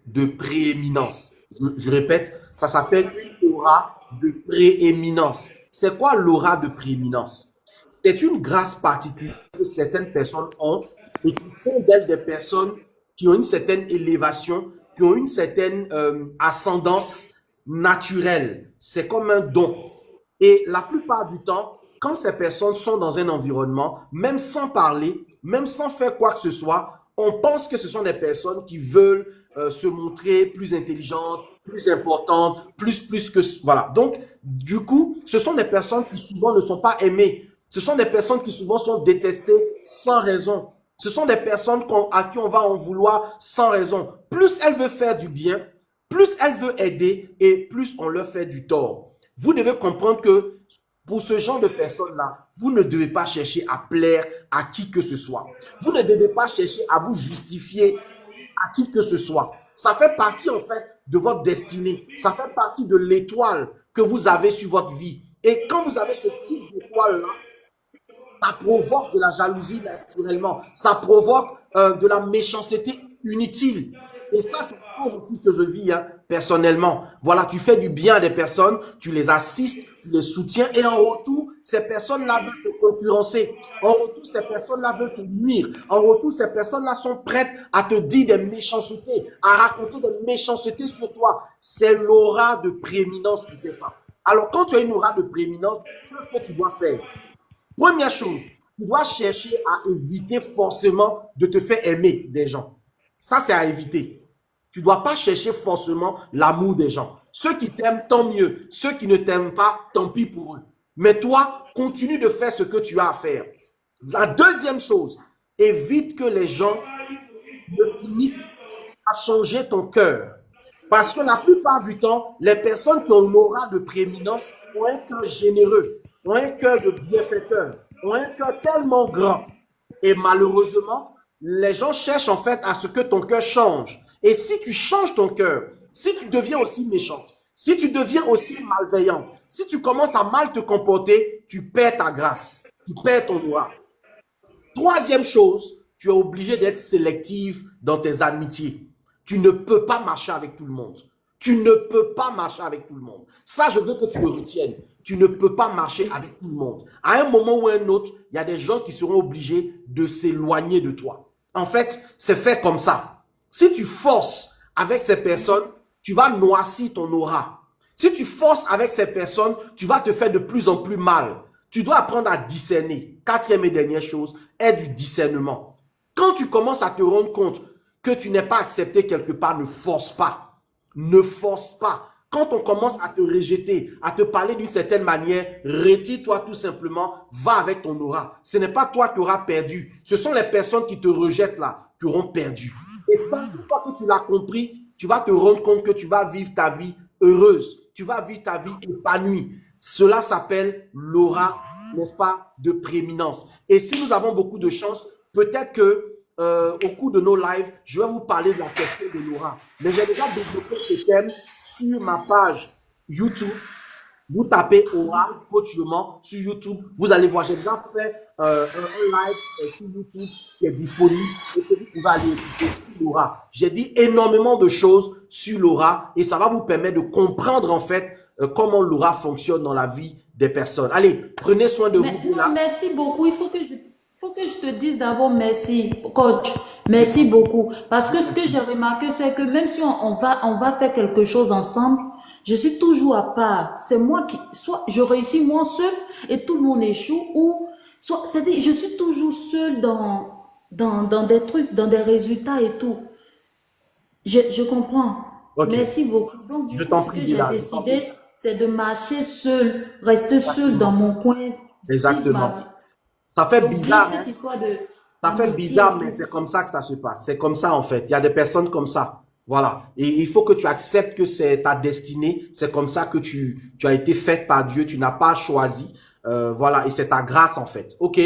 de prééminence. Je répète, ça s'appelle une aura de prééminence. C'est quoi l'aura de prééminence? C'est une grâce particulière que certaines personnes ont et qui font d'elles des personnes qui ont une certaine élévation, qui ont une certaine ascendance naturelle. C'est comme un don. Et la plupart du temps, quand ces personnes sont dans un environnement, même sans parler, même sans faire quoi que ce soit, on pense que ce sont des personnes qui veulent se montrer plus intelligentes, plus importantes, plus que... Voilà. Donc, du coup, ce sont des personnes qui souvent ne sont pas aimées. Ce sont des personnes qui souvent sont détestées sans raison. Ce sont des personnes à qui on va en vouloir sans raison. Plus elle veut faire du bien, plus elle veut aider et plus on leur fait du tort. Vous devez comprendre que pour ce genre de personnes-là, vous ne devez pas chercher à plaire à qui que ce soit. Vous ne devez pas chercher à vous justifier à qui que ce soit. Ça fait partie en fait de votre destinée. Ça fait partie de l'étoile que vous avez sur votre vie. Et quand vous avez ce type d'étoile-là, ça provoque de la jalousie naturellement. Ça provoque de la méchanceté inutile. Et ça, c'est une chose aussi que je vis hein, personnellement. Voilà, tu fais du bien à des personnes, tu les assistes, tu les soutiens, et en retour, ces personnes-là veulent te concurrencer. En retour, ces personnes-là veulent te nuire. En retour, ces personnes-là sont prêtes à te dire des méchancetés, à raconter des méchancetés sur toi. C'est l'aura de prééminence qui fait ça. Alors, quand tu as une aura de prééminence, qu'est-ce que tu dois faire? Première chose, tu dois chercher à éviter forcément de te faire aimer des gens. Ça, c'est à éviter. Tu ne dois pas chercher forcément l'amour des gens. Ceux qui t'aiment, tant mieux. Ceux qui ne t'aiment pas, tant pis pour eux. Mais toi, continue de faire ce que tu as à faire. La deuxième chose, évite que les gens ne finissent à changer ton cœur. Parce que la plupart du temps, les personnes qui ont l'aura de prééminence ont un cœur généreux, ont un cœur de bienfaiteur, ont un cœur tellement grand. Et malheureusement, les gens cherchent en fait à ce que ton cœur change. Et si tu changes ton cœur, si tu deviens aussi méchante, si tu deviens aussi malveillante, si tu commences à mal te comporter, tu perds ta grâce, tu perds ton aura. Troisième chose, tu es obligé d'être sélectif dans tes amitiés. Tu ne peux pas marcher avec tout le monde. Tu ne peux pas marcher avec tout le monde. Ça, je veux que tu le retiennes. Tu ne peux pas marcher avec tout le monde. À un moment ou à un autre, il y a des gens qui seront obligés de s'éloigner de toi. En fait, c'est fait comme ça. Si tu forces avec ces personnes, tu vas noircir ton aura. Si tu forces avec ces personnes, tu vas te faire de plus en plus mal. Tu dois apprendre à discerner. Quatrième et dernière chose est du discernement. Quand tu commences à te rendre compte que tu n'es pas accepté quelque part, ne force pas. Ne force pas. Quand on commence à te rejeter, à te parler d'une certaine manière, retire-toi tout simplement, va avec ton aura. Ce n'est pas toi qui auras perdu. Ce sont les personnes qui te rejettent là, qui auront perdu. Et ça, une fois que tu l'as compris, tu vas te rendre compte que tu vas vivre ta vie heureuse. Tu vas vivre ta vie épanouie. Cela s'appelle l'aura, n'est-ce pas, de prééminence. Et si nous avons beaucoup de chance, peut-être que au cours de nos lives, je vais vous parler de la question de l'aura. Mais j'ai déjà développé ce thème sur ma page YouTube. Vous tapez Aura, coach Leman sur YouTube. Vous allez voir, j'ai déjà fait un live sur YouTube qui est disponible et que vous pouvez aller écouter sur l'aura. J'ai dit énormément de choses sur l'aura et ça va vous permettre de comprendre en fait comment l'aura fonctionne dans la vie des personnes. Allez, prenez soin de vous. Mais non, merci beaucoup. Faut que je te dise d'abord merci, coach. Merci beaucoup. Parce que ce que j'ai remarqué, c'est que même si on va faire quelque chose ensemble, Je suis toujours à part. C'est moi qui, soit je réussis moi seul et tout le monde échoue, ou soit, c'est-à-dire, je suis toujours seule dans des trucs, dans des résultats et tout. Je comprends. Ok, Merci beaucoup. Donc, je du coup, t'en ce prie, que j'ai Bila, je t'en prie. décidé, c'est de marcher seule, rester seule dans Exactement. mon coin, vivre ma vie. Exactement. Ça fait Donc, bien bizarre, cette hein? histoire Ça fait d'amitié bizarre, et mais tout. c'est comme ça que ça se passe. C'est comme ça, en fait. Il y a des personnes comme ça. Voilà. Et il faut que tu acceptes que c'est ta destinée. C'est comme ça que tu as été faite par Dieu. Tu n'as pas choisi. Voilà. Et c'est ta grâce, en fait. OK?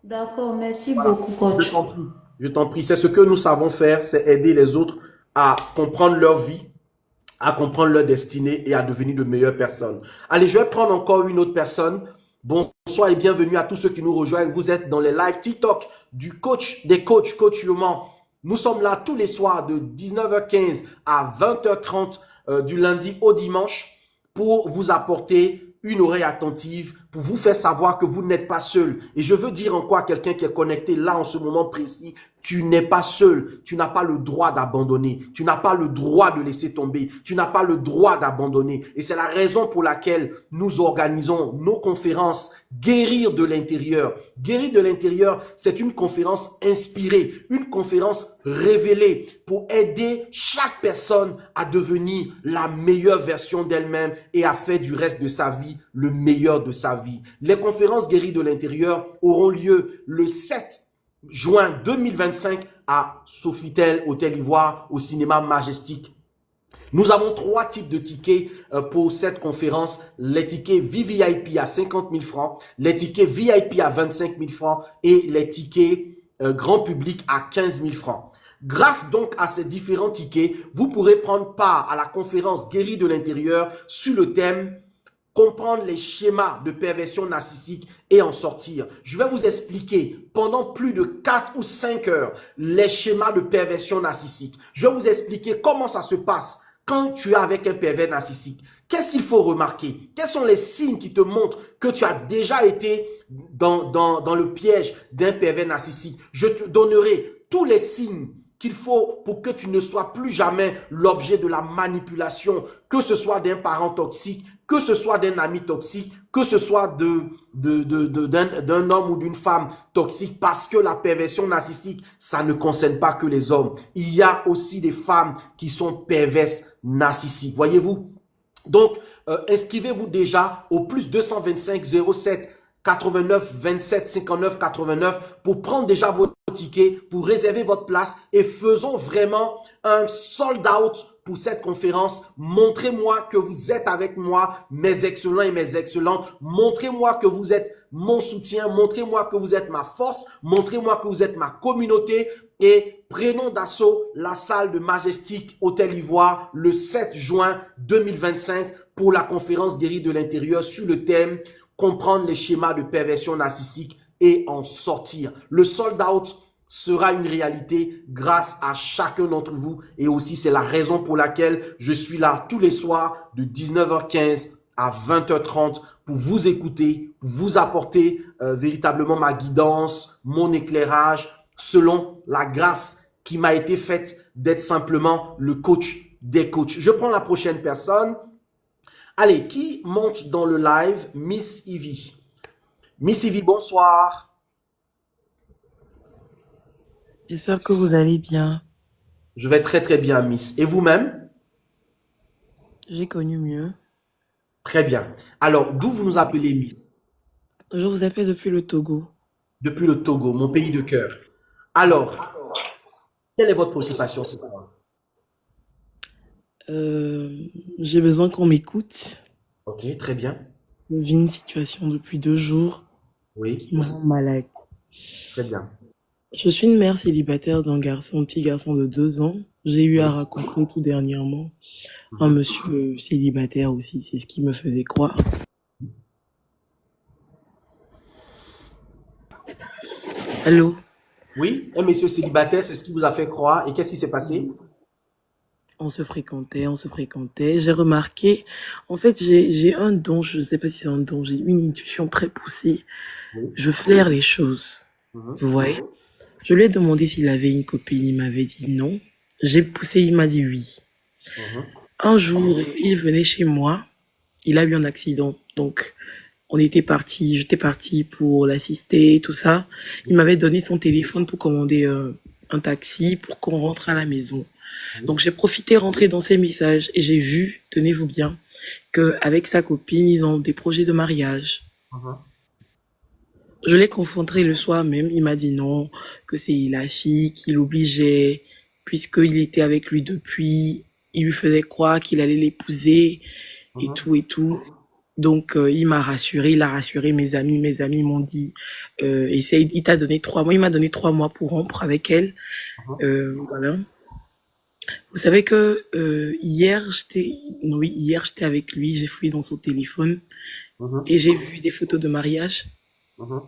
D'accord, merci Voilà. beaucoup, Je coach. t'en prie. Je t'en prie. C'est ce que nous savons faire. C'est aider les autres à comprendre leur vie, à comprendre leur destinée et à devenir de meilleures personnes. Allez, je vais prendre encore une autre personne. Bonsoir et bienvenue à tous ceux qui nous rejoignent. Vous êtes dans les lives TikTok du coach, des coachs, Coach Yoman. Nous sommes là tous les soirs de 19h15 à 20h30 du lundi au dimanche pour vous apporter une oreille attentive, pour vous faire savoir que vous n'êtes pas seul. Et je veux dire encore à quelqu'un qui est connecté là en ce moment précis, tu n'es pas seul. Tu n'as pas le droit d'abandonner. Tu n'as pas le droit de laisser tomber. Tu n'as pas le droit d'abandonner. Et c'est la raison pour laquelle nous organisons nos conférences Guérir de l'intérieur. Guérir de l'intérieur, c'est une conférence inspirée, une conférence révélée pour aider chaque personne à devenir la meilleure version d'elle-même et à faire du reste de sa vie le meilleur de sa vie. Les conférences Guérir de l'intérieur auront lieu le 7 juin 2025 à Sofitel, Hôtel Ivoire, au cinéma Majestic. Nous avons 3 types de tickets pour cette conférence. Les tickets VVIP à 50 000 francs, les tickets VIP à 25 000 francs et les tickets grand public à 15 000 francs. Grâce donc à ces différents tickets, vous pourrez prendre part à la conférence Guérir de l'intérieur sur le thème comprendre les schémas de perversion narcissique et en sortir. Je vais vous expliquer pendant plus de 4 ou 5 heures les schémas de perversion narcissique. Je vais vous expliquer comment ça se passe quand tu es avec un pervers narcissique. Qu'est-ce qu'il faut remarquer? Quels sont les signes qui te montrent que tu as déjà été dans le piège d'un pervers narcissique? Je te donnerai tous les signes qu'il faut pour que tu ne sois plus jamais l'objet de la manipulation, que ce soit d'un parent toxique, que ce soit d'un ami toxique, que ce soit d'un homme ou d'une femme toxique, parce que la perversion narcissique, ça ne concerne pas que les hommes. Il y a aussi des femmes qui sont perverses narcissiques, voyez-vous? Donc, inscrivez-vous déjà au plus 225 07 89 27 59 89 pour prendre déjà vos tickets, pour réserver votre place et faisons vraiment un sold out pour cette conférence. Montrez-moi que vous êtes avec moi, mes excellents et mes excellentes. Montrez-moi que vous êtes mon soutien. Montrez-moi que vous êtes ma force. Montrez-moi que vous êtes ma communauté. Et prenons d'assaut la salle de Majestic Hôtel Ivoire le 7 juin 2025 pour la conférence Guérir de l'intérieur sur le thème comprendre les schémas de perversion narcissique et en sortir. Le sold out sera une réalité grâce à chacun d'entre vous et aussi c'est la raison pour laquelle je suis là tous les soirs de 19h15 à 20h30 pour vous écouter, pour vous apporter véritablement ma guidance, mon éclairage selon la grâce qui m'a été faite d'être simplement le coach des coachs. Je prends la prochaine personne. Allez, qui monte dans le live? Miss Ivy. Miss Ivy, bonsoir. J'espère que vous allez bien. Je vais très très bien, Miss. Et vous-même? J'ai connu mieux. Très bien. Alors, d'où vous nous appelez, Miss? Je vous appelle depuis le Togo. Depuis le Togo, mon pays de cœur. Alors, quelle est votre préoccupation ce soir? J'ai besoin qu'on m'écoute. Ok, très bien. Je vis une situation depuis 2 jours Oui, qui me rend malade. très bien. Je suis une mère célibataire d'un garçon, petit garçon de 2 ans. J'ai eu à rencontrer tout dernièrement un monsieur célibataire aussi. C'est ce qui me faisait croire. Allô? Oui, un monsieur célibataire, c'est ce qui vous a fait croire. Et qu'est-ce qui s'est passé? On se fréquentait. J'ai remarqué, en fait, j'ai un don, je ne sais pas si c'est un don, j'ai une intuition très poussée. Oui. Je flaire les choses, Mhm. vous voyez. Je lui ai demandé s'il avait une copine, il m'avait dit non. J'ai poussé, il m'a dit oui. Mhm. Un jour, il venait chez moi. Il a eu un accident. Donc, j'étais partie pour l'assister, tout ça. Il m'avait donné son téléphone pour commander un taxi pour qu'on rentre à la maison. Donc, j'ai profité, rentrer dans ses messages et j'ai vu, tenez-vous bien, qu'avec sa copine, ils ont des projets de mariage. Mhm. Je l'ai confronté le soir même. Il m'a dit non, que c'est la fille qui l'obligeait, puisqu'il était avec lui depuis. Il lui faisait croire qu'il allait l'épouser et Mhm. tout et tout. Donc, il m'a rassuré, il a rassuré mes amis. Mes amis m'ont dit, essaye, il t'a donné 3 mois. Il m'a donné 3 mois pour rompre avec elle. Mhm. Voilà. Vous savez que hier j'étais avec lui. J'ai fouillé dans son téléphone Mhm. et j'ai vu des photos de mariage. Mhm.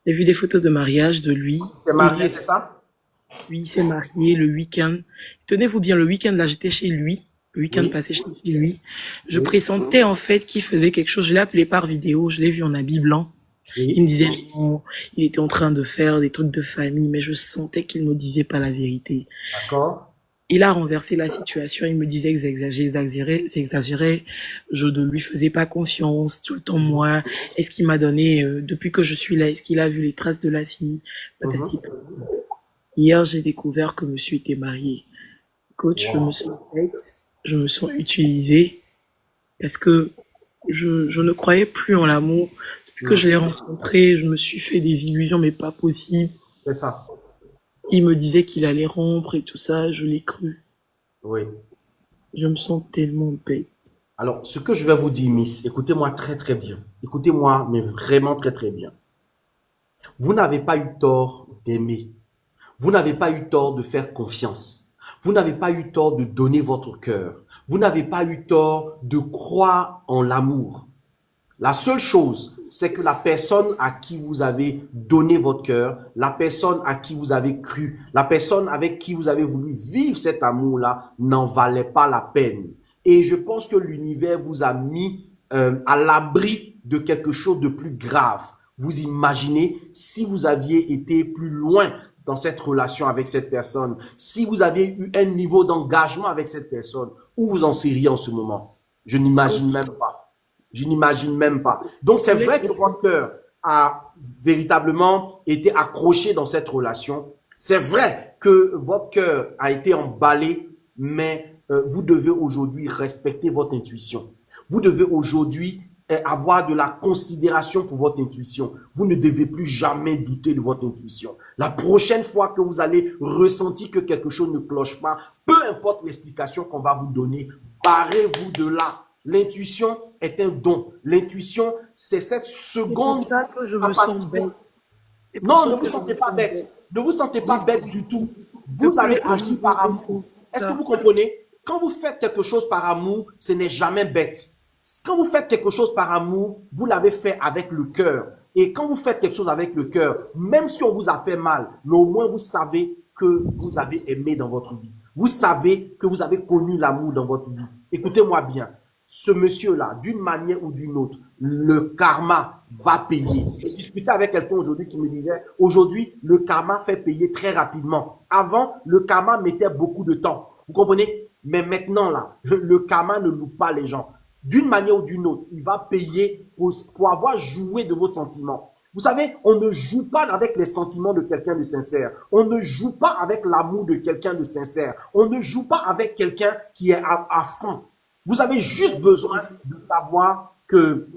J'ai vu des photos de mariage de lui. T'es marié, c'est ça? Lui, il s'est marié le week-end. Tenez-vous bien, le week-end là, j'étais chez lui. Le week-end Oui. passé, j'étais chez lui. Je Oui. pressentais en fait qu'il faisait quelque chose. Je l'ai appelé par vidéo. Je l'ai vu en habit blanc. Il me Oui. disait non, il était en train de faire des trucs de famille, mais je sentais qu'il ne disait pas la vérité. D'accord. Il a renversé la situation. Il me disait que j'exagérais. Je ne lui faisais pas confiance. Tout le temps, moi. Est-ce qu'il m'a donné, depuis que je suis là, est-ce qu'il a vu les traces de la fille? Patati. Mhm. Hier, j'ai découvert que monsieur était marié. Coach, je me Wow. sens bête. Je me sens utilisée parce que je ne croyais plus en l'amour. Depuis que je l'ai rencontré, je me suis fait des illusions, mais pas possible. C'est ça. Il me disait qu'il allait rompre et tout ça, je l'ai cru. Oui. Je me sens tellement bête. Alors, ce que je vais vous dire, Miss, écoutez-moi très très bien. Écoutez-moi, mais vraiment très très bien. Vous n'avez pas eu tort d'aimer. Vous n'avez pas eu tort de faire confiance. Vous n'avez pas eu tort de donner votre cœur. Vous n'avez pas eu tort de croire en l'amour. La seule chose, c'est que la personne à qui vous avez donné votre cœur, la personne à qui vous avez cru, la personne avec qui vous avez voulu vivre cet amour-là n'en valait pas la peine. Et je pense que l'univers vous a mis à l'abri de quelque chose de plus grave. Vous imaginez si vous aviez été plus loin dans cette relation avec cette personne, si vous aviez eu un niveau d'engagement avec cette personne, où vous en seriez en ce moment? Je n'imagine même pas. Je n'imagine même pas. Donc, c'est vrai que votre cœur a véritablement été accroché dans cette relation. C'est vrai que votre cœur a été emballé, mais vous devez aujourd'hui respecter votre intuition. Vous devez aujourd'hui avoir de la considération pour votre intuition. Vous ne devez plus jamais douter de votre intuition. La prochaine fois que vous allez ressentir que quelque chose ne cloche pas, peu importe l'explication qu'on va vous donner, barrez-vous de là. L'intuition est un don. L'intuition, c'est cette seconde C'est pour ça que je me sens capacité. bête. C'est pour Non, ça ne que vous je sentez me pas sens bête. Ne vous sentez pas bête du tout. Vous Depuis avez le agi premier par moment, amour. c'est Est-ce que ça. vous comprenez? Quand vous faites quelque chose par amour, ce n'est jamais bête. Quand vous faites quelque chose par amour, vous l'avez fait avec le cœur. Et quand vous faites quelque chose avec le cœur, même si on vous a fait mal, mais au moins vous savez que vous avez aimé dans votre vie. Vous savez que vous avez connu l'amour dans votre vie. Écoutez-moi bien. Ce monsieur-là, d'une manière ou d'une autre, le karma va payer. J'ai discuté avec quelqu'un aujourd'hui qui me disait, aujourd'hui, le karma fait payer très rapidement. Avant, le karma mettait beaucoup de temps. Vous comprenez? Mais maintenant, là, le karma ne loue pas les gens. D'une manière ou d'une autre, il va payer pour avoir joué de vos sentiments. Vous savez, on ne joue pas avec les sentiments de quelqu'un de sincère. On ne joue pas avec l'amour de quelqu'un de sincère. On ne joue pas avec quelqu'un qui est à fond. Vous avez juste besoin de savoir que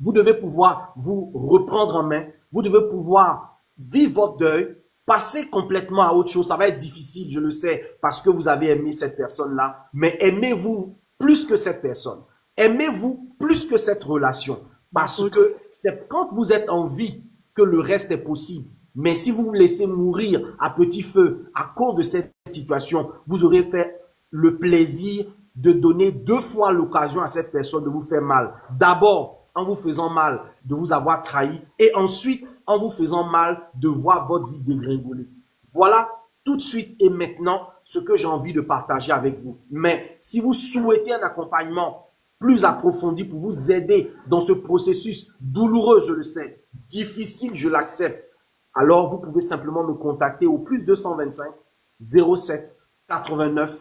vous devez pouvoir vous reprendre en main. Vous devez pouvoir vivre votre deuil, passer complètement à autre chose. Ça va être difficile, je le sais, parce que vous avez aimé cette personne-là. Mais aimez-vous plus que cette personne. Aimez-vous plus que cette relation. Parce que c'est quand vous êtes en vie que le reste est possible. Mais si vous vous laissez mourir à petit feu à cause de cette situation, vous aurez fait le plaisir de donner 2 fois l'occasion à cette personne de vous faire mal. D'abord, en vous faisant mal, de vous avoir trahi. Et ensuite, en vous faisant mal, de voir votre vie dégringoler. Voilà tout de suite et maintenant ce que j'ai envie de partager avec vous. Mais si vous souhaitez un accompagnement plus approfondi pour vous aider dans ce processus douloureux, je le sais, difficile, je l'accepte, alors vous pouvez simplement me contacter au plus 225 07 89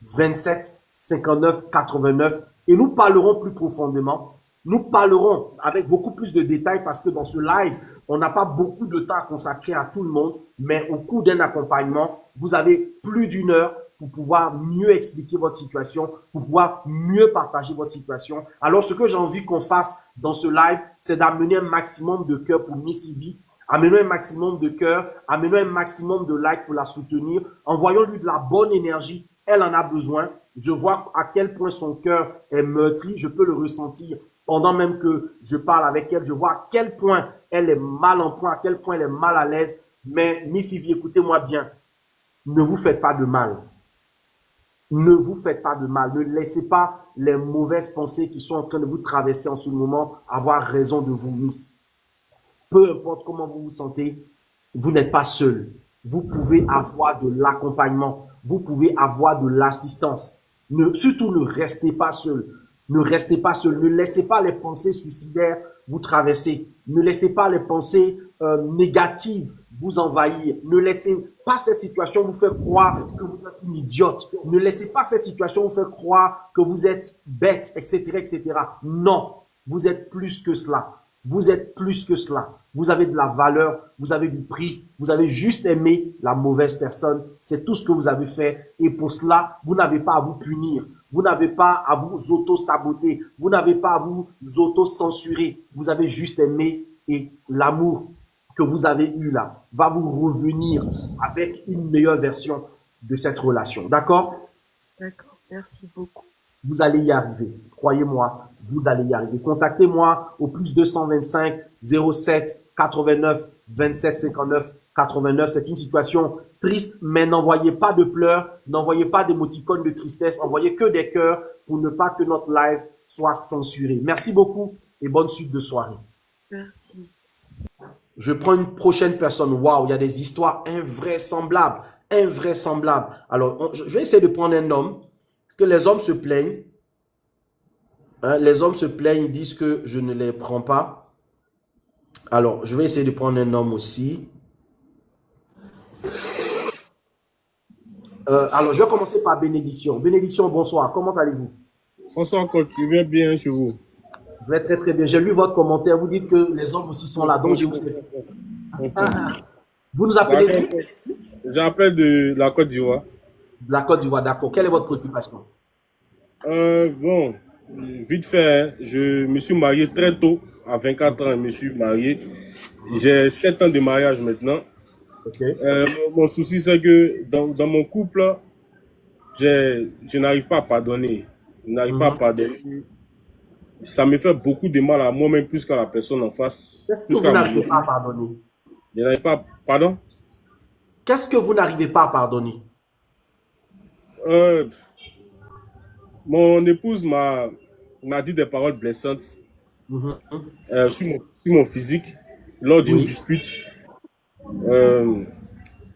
27 59 89 et nous parlerons plus profondément. Nous parlerons avec beaucoup plus de détails parce que dans ce live, on n'a pas beaucoup de temps à consacrer à tout le monde, mais au cours d'un accompagnement, vous avez plus d'une heure pour pouvoir mieux expliquer votre situation, pour pouvoir mieux partager votre situation. Alors, ce que j'ai envie qu'on fasse dans ce live, c'est d'amener un maximum de cœur pour Miss Ivy, amenons un maximum de cœur, amenons un maximum de likes pour la soutenir, envoyons-lui de la bonne énergie, elle en a besoin. Je vois à quel point son cœur est meurtri, je peux le ressentir pendant même que je parle avec elle, je vois à quel point elle est mal en point, à quel point elle est mal à l'aise. Mais Miss Ivy, écoutez-moi bien, ne vous faites pas de mal. Ne vous faites pas de mal. Ne laissez pas les mauvaises pensées qui sont en train de vous traverser en ce moment avoir raison de vous, Miss. Peu importe comment vous vous sentez, vous n'êtes pas seul. Vous pouvez avoir de l'accompagnement. Vous pouvez avoir de l'assistance. Surtout, ne restez pas seul. Ne restez pas seul. Ne laissez pas les pensées suicidaires vous traverser. Ne laissez pas les pensées négatives vous envahir. Ne laissez pas cette situation vous faire croire que vous êtes une idiote. Ne laissez pas cette situation vous faire croire que vous êtes bête, etc., etc. Non, vous êtes plus que cela. Vous êtes plus que cela. Vous avez de la valeur, vous avez du prix, vous avez juste aimé la mauvaise personne. C'est tout ce que vous avez fait. Et pour cela, vous n'avez pas à vous punir. Vous n'avez pas à vous auto-saboter. Vous n'avez pas à vous auto-censurer. Vous avez juste aimé et l'amour que vous avez eu là va vous revenir avec une meilleure version de cette relation. D'accord? D'accord, merci beaucoup. Vous allez y arriver. Croyez-moi, vous allez y arriver. Contactez-moi au plus 225 07 89 27 59 89. C'est une situation triste, mais n'envoyez pas de pleurs, n'envoyez pas d'émoticônes de tristesse, envoyez que des cœurs pour ne pas que notre live soit censuré. Merci beaucoup et bonne suite de soirée. Merci. Je prends une prochaine personne. Waouh, il y a des histoires invraisemblables. Invraisemblables. Alors, je vais essayer de prendre un homme. Parce que les hommes se plaignent. Hein, les hommes se plaignent, ils disent que je ne les prends pas. Alors, je vais essayer de prendre un homme aussi. Alors, je vais commencer par Bénédiction. Bénédiction, bonsoir. Comment allez-vous? Bonsoir, coach. Je vais bien chez vous. Je vais très très bien. J'ai lu votre commentaire. Vous dites que les hommes aussi sont là. Donc, je vous ai... Vous nous appelez d'où? J'appelle de la Côte d'Ivoire. De la Côte d'Ivoire, d'accord. Quelle est votre préoccupation? Bon, vite fait, hein, je me suis marié très tôt. À 24 ans, je me suis marié. J'ai 7 ans de mariage maintenant. Okay. Mon souci, c'est que dans mon couple, je n'arrive pas à pardonner. Je n'arrive pas à pardonner. Ça me fait beaucoup de mal à moi-même plus qu'à la personne en face. Qu'est-ce que vous n'arrivez pas à pardonner? Je n'arrive pas à... Pardon? Qu'est-ce que vous n'arrivez pas à pardonner? Mon épouse m'a dit des paroles blessantes sur mon physique lors d'une dispute.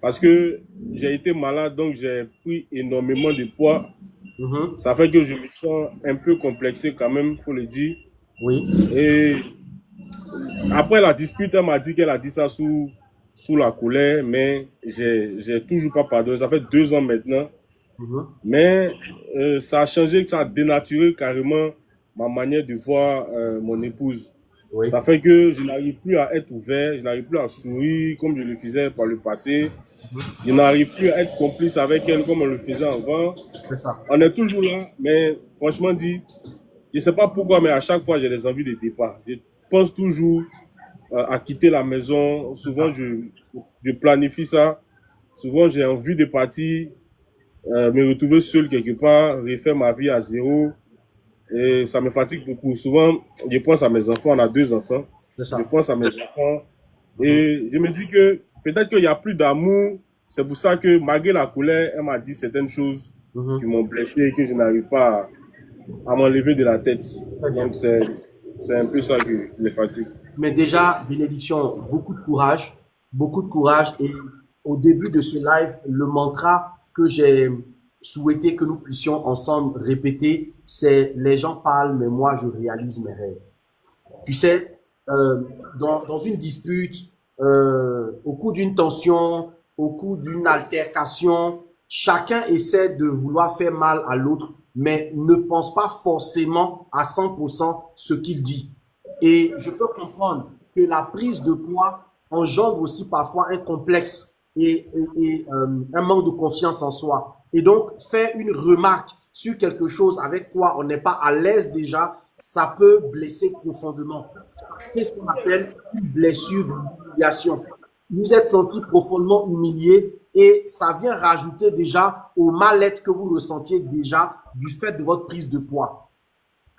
Parce que j'ai été malade, donc j'ai pris énormément de poids. Ça fait que je me sens un peu complexé quand même, il faut le dire. Oui. Et après la dispute, elle m'a dit qu'elle a dit ça sous la colère, mais j'ai toujours pas pardonné. Ça fait 2 ans maintenant. Mais ça a changé, ça a dénaturé carrément ma manière de voir mon épouse. Oui. Ça fait que je n'arrive plus à être ouvert, je n'arrive plus à sourire comme je le faisais par le passé. Je n'arrive plus à être complice avec elle comme on le faisait avant. Ça. On est toujours là, mais franchement dit, je ne sais pas pourquoi, mais à chaque fois j'ai des envies de départ. Je pense toujours à quitter la maison. Souvent je planifie ça. Souvent j'ai envie de partir, me retrouver seul quelque part, refaire ma vie à zéro. Et ça me fatigue beaucoup. Souvent, je pense à mes enfants, on a 2 enfants. Je pense à mes enfants. Et je me dis que peut-être qu'il n'y a plus d'amour. C'est pour ça que malgré la colère, elle m'a dit certaines choses qui m'ont blessé et que je n'arrive pas à m'enlever de la tête. Donc c'est un peu ça qui me fatigue. Mais déjà, Bénédiction, beaucoup de courage. Beaucoup de courage. Et au début de ce live, le mantra que j'ai souhaité que nous puissions ensemble répéter, c'est les gens parlent, mais moi je réalise mes rêves. Tu sais, dans une dispute, au cours d'une tension, au cours d'une altercation, chacun essaie de vouloir faire mal à l'autre, mais ne pense pas forcément à 100% ce qu'il dit. Et je peux comprendre que la prise de poids engendre aussi parfois un complexe et un manque de confiance en soi. Et donc, faire une remarque sur quelque chose avec quoi on n'est pas à l'aise déjà, ça peut blesser profondément. C'est ce qu'on appelle une blessure d'humiliation. Vous vous êtes senti profondément humilié et ça vient rajouter déjà au mal-être que vous ressentiez déjà du fait de votre prise de poids.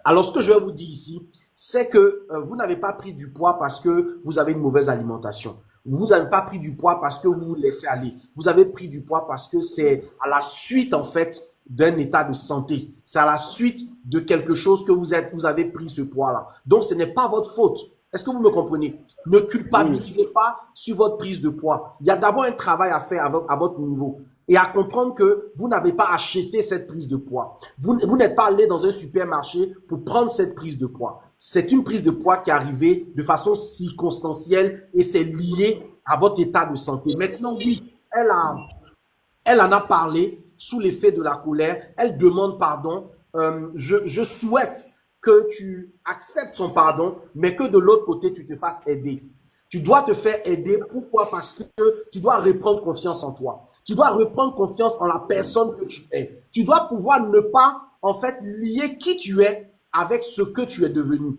Alors, ce que je vais vous dire ici, c'est que vous n'avez pas pris du poids parce que vous avez une mauvaise alimentation. Vous n'avez pas pris du poids parce que vous vous laissez aller. Vous avez pris du poids parce que c'est à la suite, en fait, d'un état de santé. C'est à la suite de quelque chose que vous avez pris ce poids-là. Donc, ce n'est pas votre faute. Est-ce que vous me comprenez? Ne culpabilisez pas sur votre prise de poids. Il y a d'abord un travail à faire à votre niveau et à comprendre que vous n'avez pas acheté cette prise de poids. Vous n'êtes pas allé dans un supermarché pour prendre cette prise de poids. C'est une prise de poids qui est arrivée de façon circonstancielle et c'est lié à votre état de santé. Maintenant, oui, elle en a parlé sous l'effet de la colère. Elle demande pardon. Je souhaite que tu acceptes son pardon, mais que de l'autre côté, tu te fasses aider. Tu dois te faire aider. Pourquoi? Parce que tu dois reprendre confiance en toi. Tu dois reprendre confiance en la personne que tu es. Tu dois pouvoir ne pas, en fait, lier qui tu es avec ce que tu es devenu.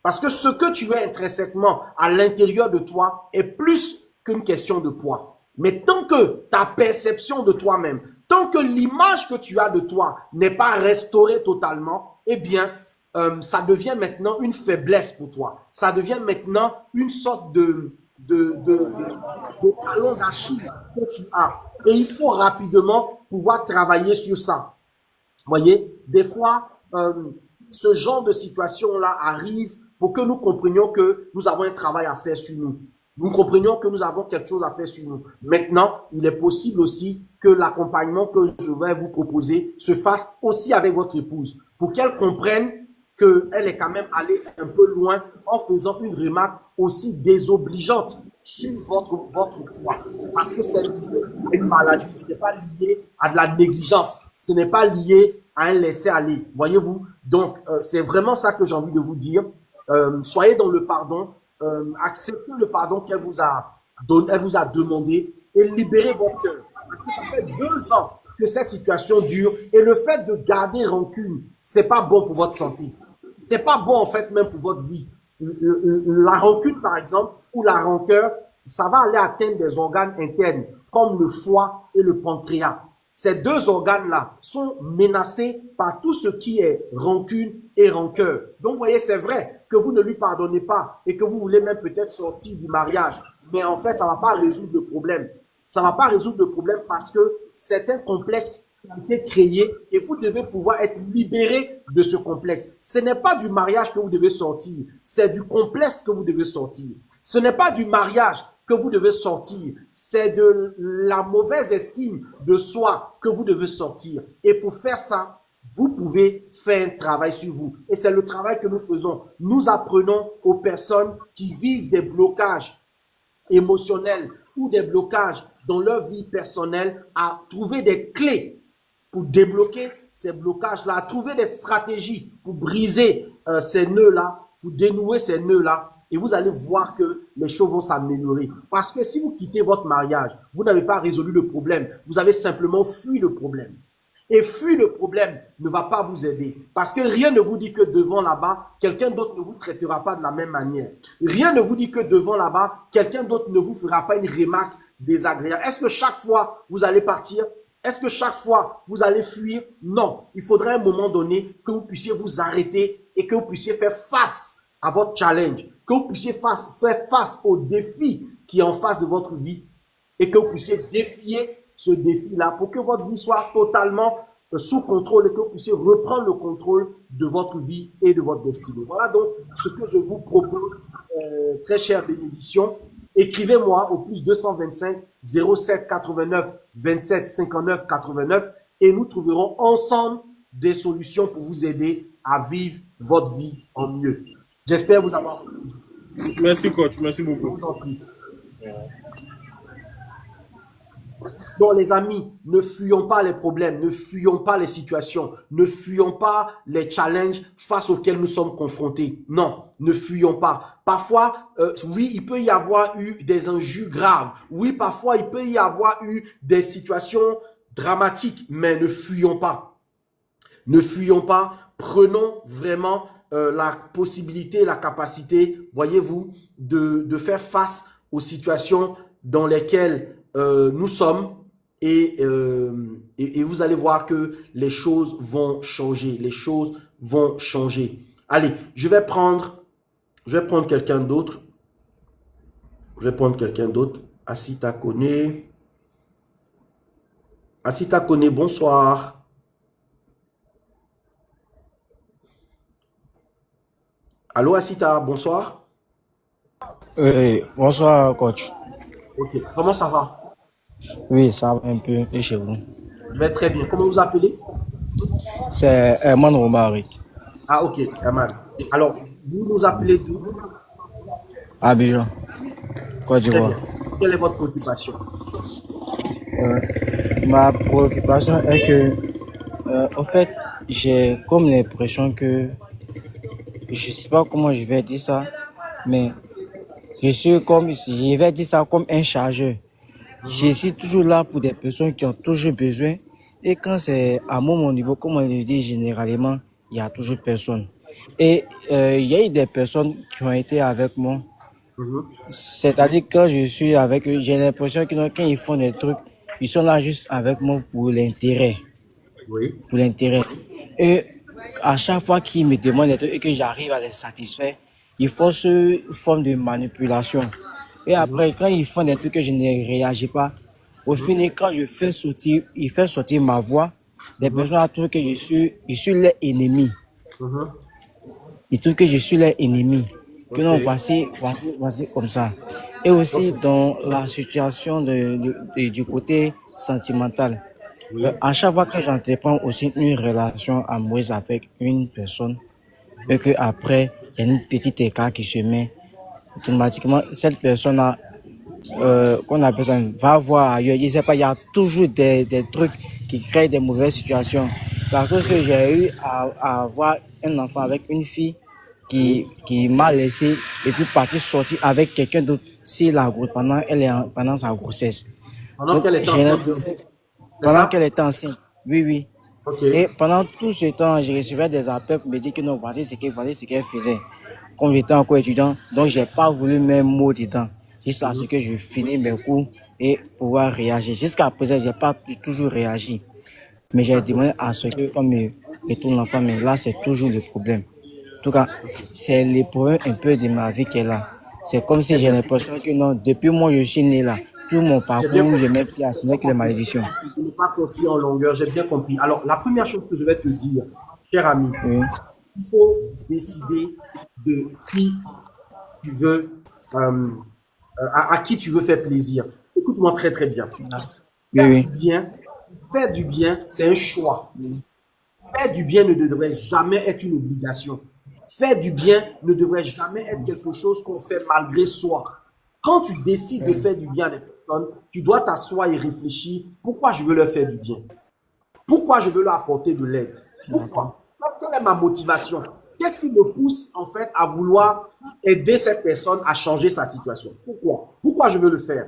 Parce que ce que tu es intrinsèquement à l'intérieur de toi est plus qu'une question de poids. Mais tant que ta perception de toi-même, tant que l'image que tu as de toi n'est pas restaurée totalement, eh bien, ça devient maintenant une faiblesse pour toi. Ça devient maintenant une sorte de talon d'Achille que tu as. Et il faut rapidement pouvoir travailler sur ça. Vous voyez, des fois, ce genre de situation-là arrive pour que nous comprenions que nous avons un travail à faire sur nous. Nous comprenions que nous avons quelque chose à faire sur nous. Maintenant, il est possible aussi que l'accompagnement que je vais vous proposer se fasse aussi avec votre épouse pour qu'elle comprenne qu'elle est quand même allée un peu loin en faisant une remarque aussi désobligeante sur votre poids. Parce que c'est lié à une maladie, ce n'est pas lié à de la négligence, ce n'est pas lié à un laisser-aller. Voyez-vous? Donc, c'est vraiment ça que j'ai envie de vous dire. Soyez dans le pardon, acceptez le pardon qu'elle vous a donné, elle vous a demandé et libérez votre cœur. Parce que ça fait 2 ans que cette situation dure et le fait de garder rancune, c'est pas bon pour votre santé. C'est pas bon en fait même pour votre vie. La rancune par exemple ou la rancœur, ça va aller atteindre des organes internes comme le foie et le pancréas. Ces 2 organes-là sont menacés par tout ce qui est rancune et rancœur. Donc, vous voyez, c'est vrai que vous ne lui pardonnez pas et que vous voulez même peut-être sortir du mariage. Mais en fait, ça ne va pas résoudre le problème. Ça ne va pas résoudre le problème parce que c'est un complexe qui a été créé et vous devez pouvoir être libéré de ce complexe. Ce n'est pas du mariage que vous devez sortir, c'est du complexe que vous devez sortir. Ce n'est pas du mariage que vous devez sortir, c'est de la mauvaise estime de soi que vous devez sortir. Et pour faire ça, vous pouvez faire un travail sur vous. Et c'est le travail que nous faisons. Nous apprenons aux personnes qui vivent des blocages émotionnels ou des blocages dans leur vie personnelle à trouver des clés pour débloquer ces blocages-là, à trouver des stratégies pour briser ces nœuds-là, pour dénouer ces nœuds-là. Et vous allez voir que les choses vont s'améliorer. Parce que si vous quittez votre mariage, vous n'avez pas résolu le problème. Vous avez simplement fui le problème. Et fuir le problème ne va pas vous aider. Parce que rien ne vous dit que devant là-bas, quelqu'un d'autre ne vous traitera pas de la même manière. Rien ne vous dit que devant là-bas, quelqu'un d'autre ne vous fera pas une remarque désagréable. Est-ce que chaque fois vous allez partir? Est-ce que chaque fois vous allez fuir? Non. Il faudrait à un moment donné que vous puissiez vous arrêter et que vous puissiez faire face à votre challenge, que vous puissiez faire face au défi qui est en face de votre vie et que vous puissiez défier ce défi-là pour que votre vie soit totalement sous contrôle et que vous puissiez reprendre le contrôle de votre vie et de votre destinée. Voilà donc ce que je vous propose, très chère bénédiction. Écrivez-moi au plus 225 07 89 27 59 89 et nous trouverons ensemble des solutions pour vous aider à vivre votre vie en mieux. J'espère vous avoir. Merci coach, merci beaucoup. Je vous en prie. Donc, les amis, ne fuyons pas les problèmes, ne fuyons pas les situations, ne fuyons pas les challenges face auxquels nous sommes confrontés. Non, ne fuyons pas. Parfois, oui, il peut y avoir eu des injures graves. Oui, parfois, il peut y avoir eu des situations dramatiques, mais ne fuyons pas. Ne fuyons pas. Prenons vraiment la possibilité, la capacité, voyez-vous, de faire face aux situations dans lesquelles nous sommes et vous allez voir que les choses vont changer. Les choses vont changer. Allez, je vais prendre quelqu'un d'autre. Je vais prendre quelqu'un d'autre. Asita Kone. Asita Kone, bonsoir. Allô, Asita, bonsoir. Bonsoir, coach. Ok, comment ça va? Oui, ça va un peu. Et chez vous? Je vais très bien. Comment vous appelez? C'est Herman Romari, Ah, ok, Herman. Alors, vous nous appelez d'où? Abidjan, Côte Très d'Ivoire. bien. Quelle est votre préoccupation? Ma préoccupation est que, en fait, j'ai comme l'impression que, je sais pas comment je vais dire ça, mais je suis comme, je vais dire ça comme un chargeur. Je suis toujours là pour des personnes qui ont toujours besoin. Et quand c'est à mon niveau, comme on le dit généralement, il y a toujours personne. Et il y a eu des personnes qui ont été avec moi. C'est-à-dire quand je suis avec eux, j'ai l'impression que quand ils font des trucs, ils sont là juste avec moi pour l'intérêt. Oui. Pour l'intérêt. Et à chaque fois qu'ils me demandent des trucs et que j'arrive à les satisfaire, ils font ce forme de manipulation. Et après, quand ils font des trucs que je ne réagis pas, au final, quand ils font sortir ma voix, les personnes trouvent que je suis leur ennemi. Ils trouvent que je suis leur ennemi. Que non, voici comme ça. Et aussi dans la situation du côté sentimental. À chaque fois que j'entreprends aussi une relation amoureuse avec une personne, et que après il y a une petite écart qui se met, automatiquement, cette personne-là, qu'on appelle ça, va voir ailleurs. Je sais pas, il y a toujours des trucs qui créent des mauvaises situations. Parce que j'ai eu à avoir un enfant avec une fille qui m'a laissé et puis partir sortir avec quelqu'un d'autre pendant sa grossesse. Pendant Donc, qu'elle est j'ai enceinte, l'impression- c'est pendant ça? qu'elle était enceinte. Oui, oui. Ok. Et pendant tout ce temps, je recevais des appels pour me dire que non, voici ce qu'elle faisait. Comme j'étais encore étudiant, donc j'ai pas voulu mettre mot dedans. Jusqu'à ce que je finisse mes cours et pouvoir réagir. Jusqu'à présent, j'ai pas toujours réagi. Mais j'ai demandé à ce que, comme me retourne l'enfant, mais là, c'est toujours le problème. En tout cas, c'est le problème un peu de ma vie qu'elle a. C'est comme si j'ai l'impression que non, depuis moi, je suis né là. Tout mon parcours, je mets pied à ce n'est que les malédictions. Je ne vais pas sortir en longueur, j'ai bien compris. Alors, la première chose que je vais te dire, cher ami, Oui. il faut décider de qui tu veux, à qui tu veux faire plaisir. Écoute-moi très très bien. Oui, oui. Faire du bien, c'est un choix. Faire du bien ne devrait jamais être une obligation. Faire du bien ne devrait jamais être quelque chose qu'on fait malgré soi. Quand tu décides de faire du bien à des personnes, tu dois t'asseoir et réfléchir. Pourquoi je veux leur faire du bien? Pourquoi je veux leur apporter de l'aide? Pourquoi? Quelle est ma motivation? Qu'est-ce qui me pousse en fait à vouloir aider cette personne à changer sa situation? Pourquoi? Pourquoi je veux le faire?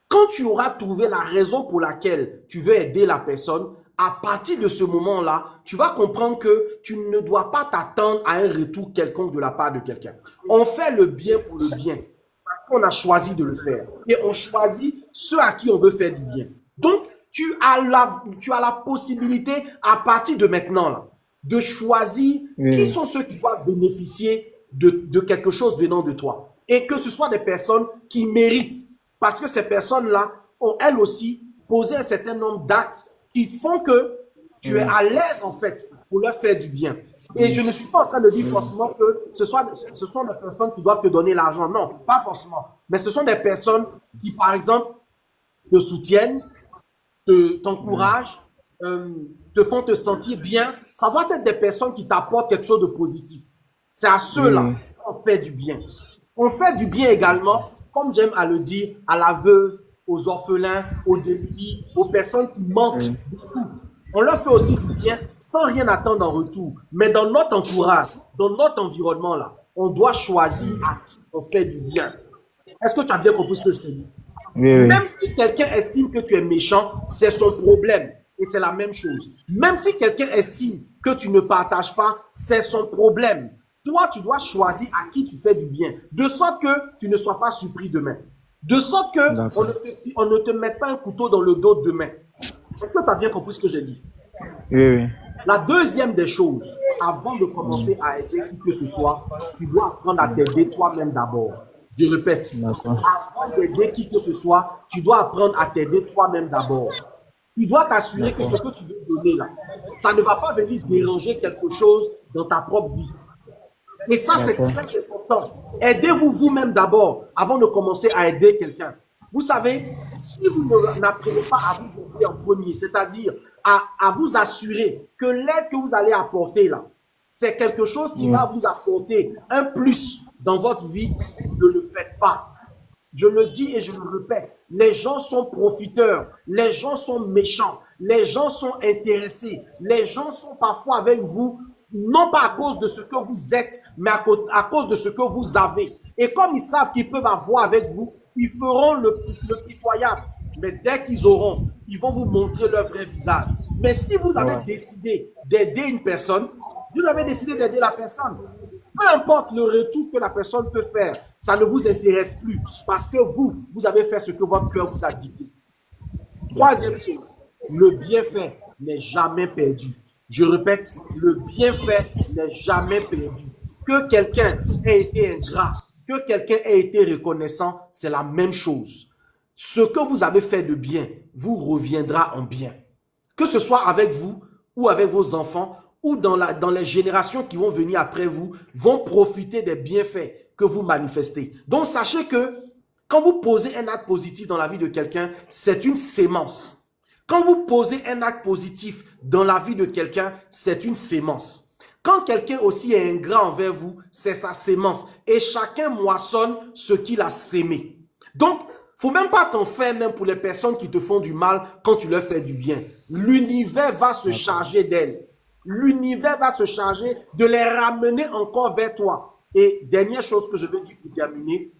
Quand tu auras trouvé la raison pour laquelle tu veux aider la personne, à partir de ce moment-là, tu vas comprendre que tu ne dois pas t'attendre à un retour quelconque de la part de quelqu'un. On fait le bien pour le bien. On a choisi de le faire. Et on choisit ceux à qui on veut faire du bien. Donc, tu as la possibilité, à partir de maintenant, là, de choisir qui sont ceux qui doivent bénéficier de quelque chose venant de toi. Et que ce soit des personnes qui méritent. Parce que ces personnes-là ont, elles aussi, posé un certain nombre d'actes qui font que tu es à l'aise, en fait, pour leur faire du bien. Et je ne suis pas en train de dire forcément que ce sont des personnes qui doivent te donner l'argent. Non, pas forcément. Mais ce sont des personnes qui, par exemple, te soutiennent, t'encouragent, te font te sentir bien. Ça doit être des personnes qui t'apportent quelque chose de positif. C'est à ceux-là qu'on fait du bien. On fait du bien également, comme j'aime à le dire, à la veuve, aux orphelins, aux démunis, aux personnes qui manquent Oui. de tout. On leur fait aussi du bien sans rien attendre en retour. Mais dans notre entourage, dans notre environnement, là, on doit choisir à qui on fait du bien. Est-ce que tu as bien compris ce que je te dis? Oui, oui. Même si quelqu'un estime que tu es méchant, c'est son problème. Et c'est la même chose. Même si quelqu'un estime que tu ne partages pas, c'est son problème. Toi, tu dois choisir à qui tu fais du bien. De sorte que tu ne sois pas surpris demain. De sorte que on ne te mette pas un couteau dans le dos demain. Est-ce que tu as bien compris ce que j'ai dit? Oui, oui. La deuxième des choses, avant de commencer à aider qui que ce soit, tu dois apprendre à t'aider toi-même d'abord. Je répète, D'accord. avant d'aider qui que ce soit, tu dois apprendre à t'aider toi-même d'abord. Tu dois t'assurer que ce que tu veux donner là, ça ne va pas venir déranger quelque chose dans ta propre vie. Et ça, c'est D'accord. très important. Aidez-vous vous-même d'abord avant de commencer à aider quelqu'un. Vous savez, si vous n'apprenez pas à vous aider en premier, c'est-à-dire à vous assurer que l'aide que vous allez apporter là, c'est quelque chose qui va vous apporter un plus dans votre vie, ne le faites pas. Je le dis et je le répète, les gens sont profiteurs, les gens sont méchants, les gens sont intéressés, les gens sont parfois avec vous, non pas à cause de ce que vous êtes, mais à cause de ce que vous avez. Et comme ils savent qu'ils peuvent avoir avec vous, ils feront le pitoyable. Mais dès qu'ils auront, ils vont vous montrer leur vrai visage. Mais si vous avez décidé d'aider une personne, vous avez décidé d'aider la personne. Peu importe le retour que la personne peut faire, ça ne vous intéresse plus parce que vous avez fait ce que votre cœur vous a dicté. Troisième chose, le bienfait n'est jamais perdu. Je répète, le bienfait n'est jamais perdu. Que quelqu'un ait été ingrat, que quelqu'un ait été reconnaissant, c'est la même chose. Ce que vous avez fait de bien vous reviendra en bien. Que ce soit avec vous ou avec vos enfants, ou dans les générations qui vont venir après vous, vont profiter des bienfaits que vous manifestez. Donc, sachez que quand vous posez un acte positif dans la vie de quelqu'un, c'est une sémence. Quand vous posez un acte positif dans la vie de quelqu'un, c'est une sémence. Quand quelqu'un aussi est ingrat envers vous, c'est sa sémence. Et chacun moissonne ce qu'il a sémé. Donc, faut même pas t'en faire même pour les personnes qui te font du mal quand tu leur fais du bien. L'univers va se charger d'elles. L'univers va se charger de les ramener encore vers toi. Et dernière chose que je veux dire pour terminer,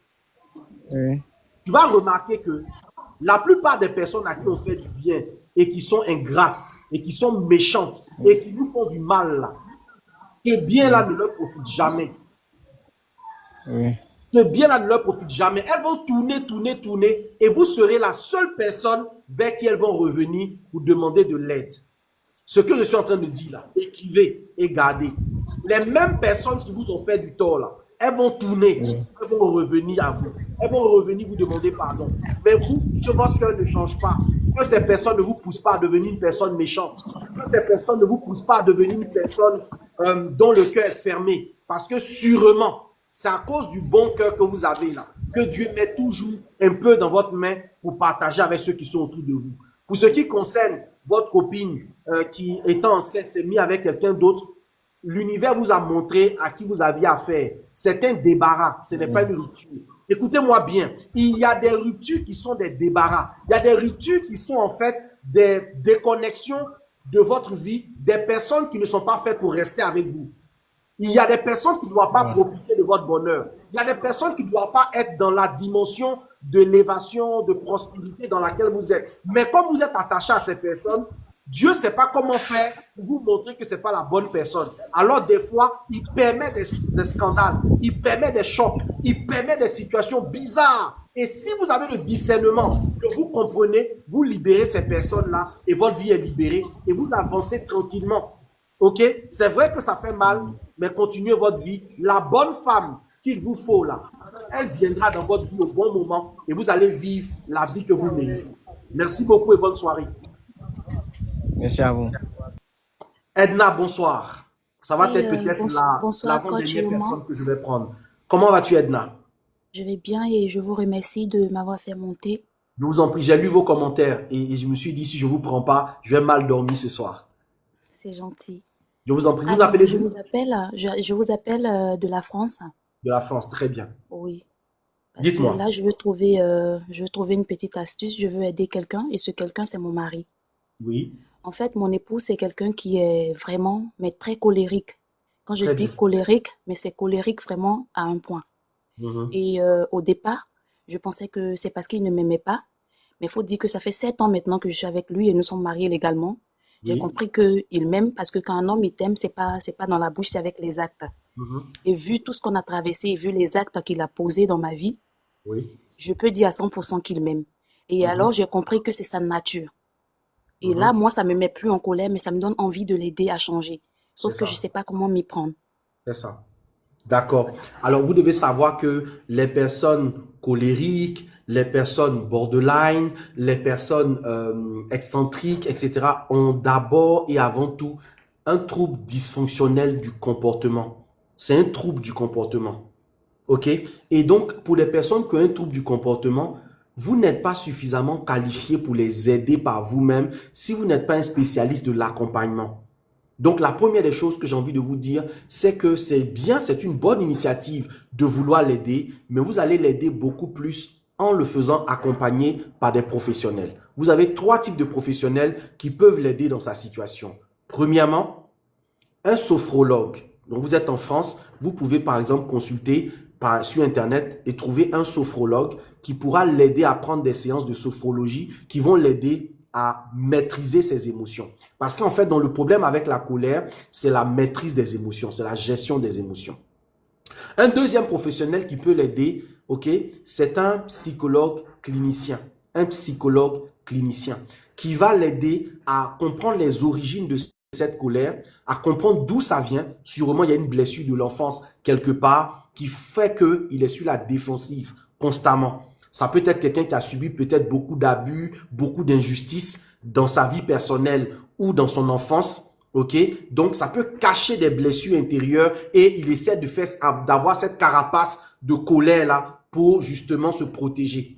tu vas remarquer que la plupart des personnes à qui on fait du bien et qui sont ingrates et qui sont méchantes et qui nous font du mal là, ce bien-là ne leur profite jamais. Ce bien-là ne leur profite jamais. Elles vont tourner et vous serez la seule personne vers qui elles vont revenir pour demander de l'aide. Ce que je suis en train de dire là, écrivez et gardez. Les mêmes personnes qui vous ont fait du tort là, elles vont tourner, elles vont revenir à vous. Elles vont revenir vous demander pardon. Mais vous, que votre cœur ne change pas, que ces personnes ne vous poussent pas à devenir une personne méchante, que ces personnes ne vous poussent pas à devenir une personne dont le cœur est fermé. Parce que sûrement, c'est à cause du bon cœur que vous avez là, que Dieu met toujours un peu dans votre main pour partager avec ceux qui sont autour de vous. Pour ce qui concerne votre copine qui, étant enceinte, s'est mise avec quelqu'un d'autre, l'univers vous a montré à qui vous aviez affaire. C'est un débarras, ce n'est pas une rupture. Écoutez-moi bien, il y a des ruptures qui sont des débarras. Il y a des ruptures qui sont en fait des déconnexions de votre vie, des personnes qui ne sont pas faites pour rester avec vous. Il y a des personnes qui ne doivent pas profiter de votre bonheur. Il y a des personnes qui ne doivent pas être dans la dimension de l'élévation, de prospérité dans laquelle vous êtes. Mais comme vous êtes attaché à ces personnes, Dieu ne sait pas comment faire pour vous montrer que ce n'est pas la bonne personne. Alors des fois, il permet des scandales, il permet des chocs, il permet des situations bizarres. Et si vous avez le discernement, que vous comprenez, vous libérez ces personnes-là et votre vie est libérée et vous avancez tranquillement. Ok? C'est vrai que ça fait mal, mais continuez votre vie. La bonne femme qu'il vous faut là, elle viendra dans votre vie au bon moment et vous allez vivre la vie que vous méritez. Merci beaucoup et bonne soirée. Merci à vous. Edna, bonsoir. Ça va Oui, être peut-être bonsoir, coach l'avant-dernière Yoma. personne que je vais prendre. Comment vas-tu, Edna? Je vais bien et je vous remercie de m'avoir fait monter. Je vous en prie, j'ai lu vos commentaires et je me suis dit, si je ne vous prends pas, je vais mal dormir ce soir. C'est gentil. Je vous en prie. Vous Alors, appelez je d'où? vous appelle de la France. De la France, très bien. Oui. Parce que Dites-moi. là, je veux trouver une petite astuce. Je veux aider quelqu'un et ce quelqu'un, c'est mon mari. Oui, En fait, mon époux, c'est quelqu'un qui est vraiment, mais très colérique. Quand je très dis bien. colérique, mais c'est colérique vraiment à un point. Mhm. Et au départ, je pensais que c'est parce qu'il ne m'aimait pas. Mais il faut dire que ça fait 7 ans maintenant que je suis avec lui et nous sommes mariés légalement. J'ai Oui. compris qu'il m'aime parce que quand un homme il t'aime, c'est pas dans la bouche, c'est avec les actes. Mhm. Et vu tout ce qu'on a traversé et vu les actes qu'il a posés dans ma vie, Oui. je peux dire à 100% qu'il m'aime. Et Mhm. alors, j'ai compris que c'est sa nature. Et là, Mhm. moi, ça me met plus en colère, mais ça me donne envie de l'aider à changer. C'est Sauf que je ça. sais pas comment m'y prendre. C'est ça. D'accord. Alors, vous devez savoir que les personnes colériques, les personnes borderline, les personnes excentriques, etc., ont d'abord et avant tout un trouble dysfonctionnel du comportement. C'est un trouble du comportement. OK? Et donc, pour les personnes qui ont un trouble du comportement, vous n'êtes pas suffisamment qualifié pour les aider par vous-même si vous n'êtes pas un spécialiste de l'accompagnement. Donc, la première des choses que j'ai envie de vous dire, c'est que c'est bien, c'est une bonne initiative de vouloir l'aider, mais vous allez l'aider beaucoup plus en le faisant accompagner par des professionnels. Vous avez 3 types de professionnels qui peuvent l'aider dans sa situation. Premièrement, un sophrologue. Donc, vous êtes en France, vous pouvez par exemple consulter sur Internet et trouver un sophrologue qui pourra l'aider à prendre des séances de sophrologie qui vont l'aider à maîtriser ses émotions. Parce qu'en fait, dans le problème avec la colère, c'est la maîtrise des émotions, c'est la gestion des émotions. Un deuxième professionnel qui peut l'aider, ok, c'est un psychologue clinicien. Un psychologue clinicien qui va l'aider à comprendre les origines de cette colère, à comprendre d'où ça vient. Sûrement, il y a une blessure de l'enfance quelque part qui fait qu'il est sur la défensive constamment. Ça peut être quelqu'un qui a subi peut-être beaucoup d'abus, beaucoup d'injustices dans sa vie personnelle ou dans son enfance. OK? Donc, ça peut cacher des blessures intérieures et il essaie d'avoir cette carapace de colère là pour justement se protéger.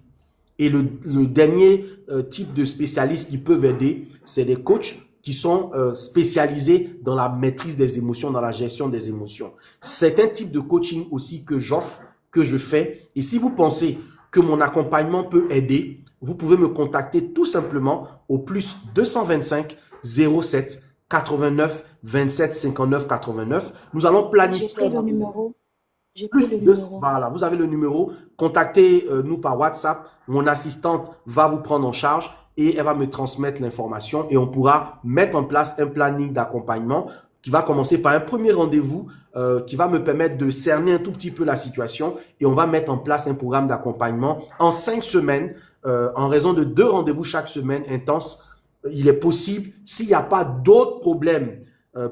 Et le dernier type de spécialistes qui peuvent aider, c'est des coachs qui sont spécialisés dans la maîtrise des émotions, dans la gestion des émotions. C'est un type de coaching aussi que j'offre, que je fais. Et si vous pensez que mon accompagnement peut aider, vous pouvez me contacter tout simplement au plus 225 07 89 27 59 89. Nous allons Oui, j'ai planifier pris un le rendez-vous. numéro. J'ai pris Plus le de, numéro. voilà, vous avez le numéro. Contactez-nous par WhatsApp. Mon assistante va vous prendre en charge et elle va me transmettre l'information et on pourra mettre en place un planning d'accompagnement qui va commencer par un premier rendez-vous qui va me permettre de cerner un tout petit peu la situation et on va mettre en place un programme d'accompagnement en 5 semaines en raison de 2 rendez-vous chaque semaine intenses. Il est possible, s'il n'y a pas d'autres problèmes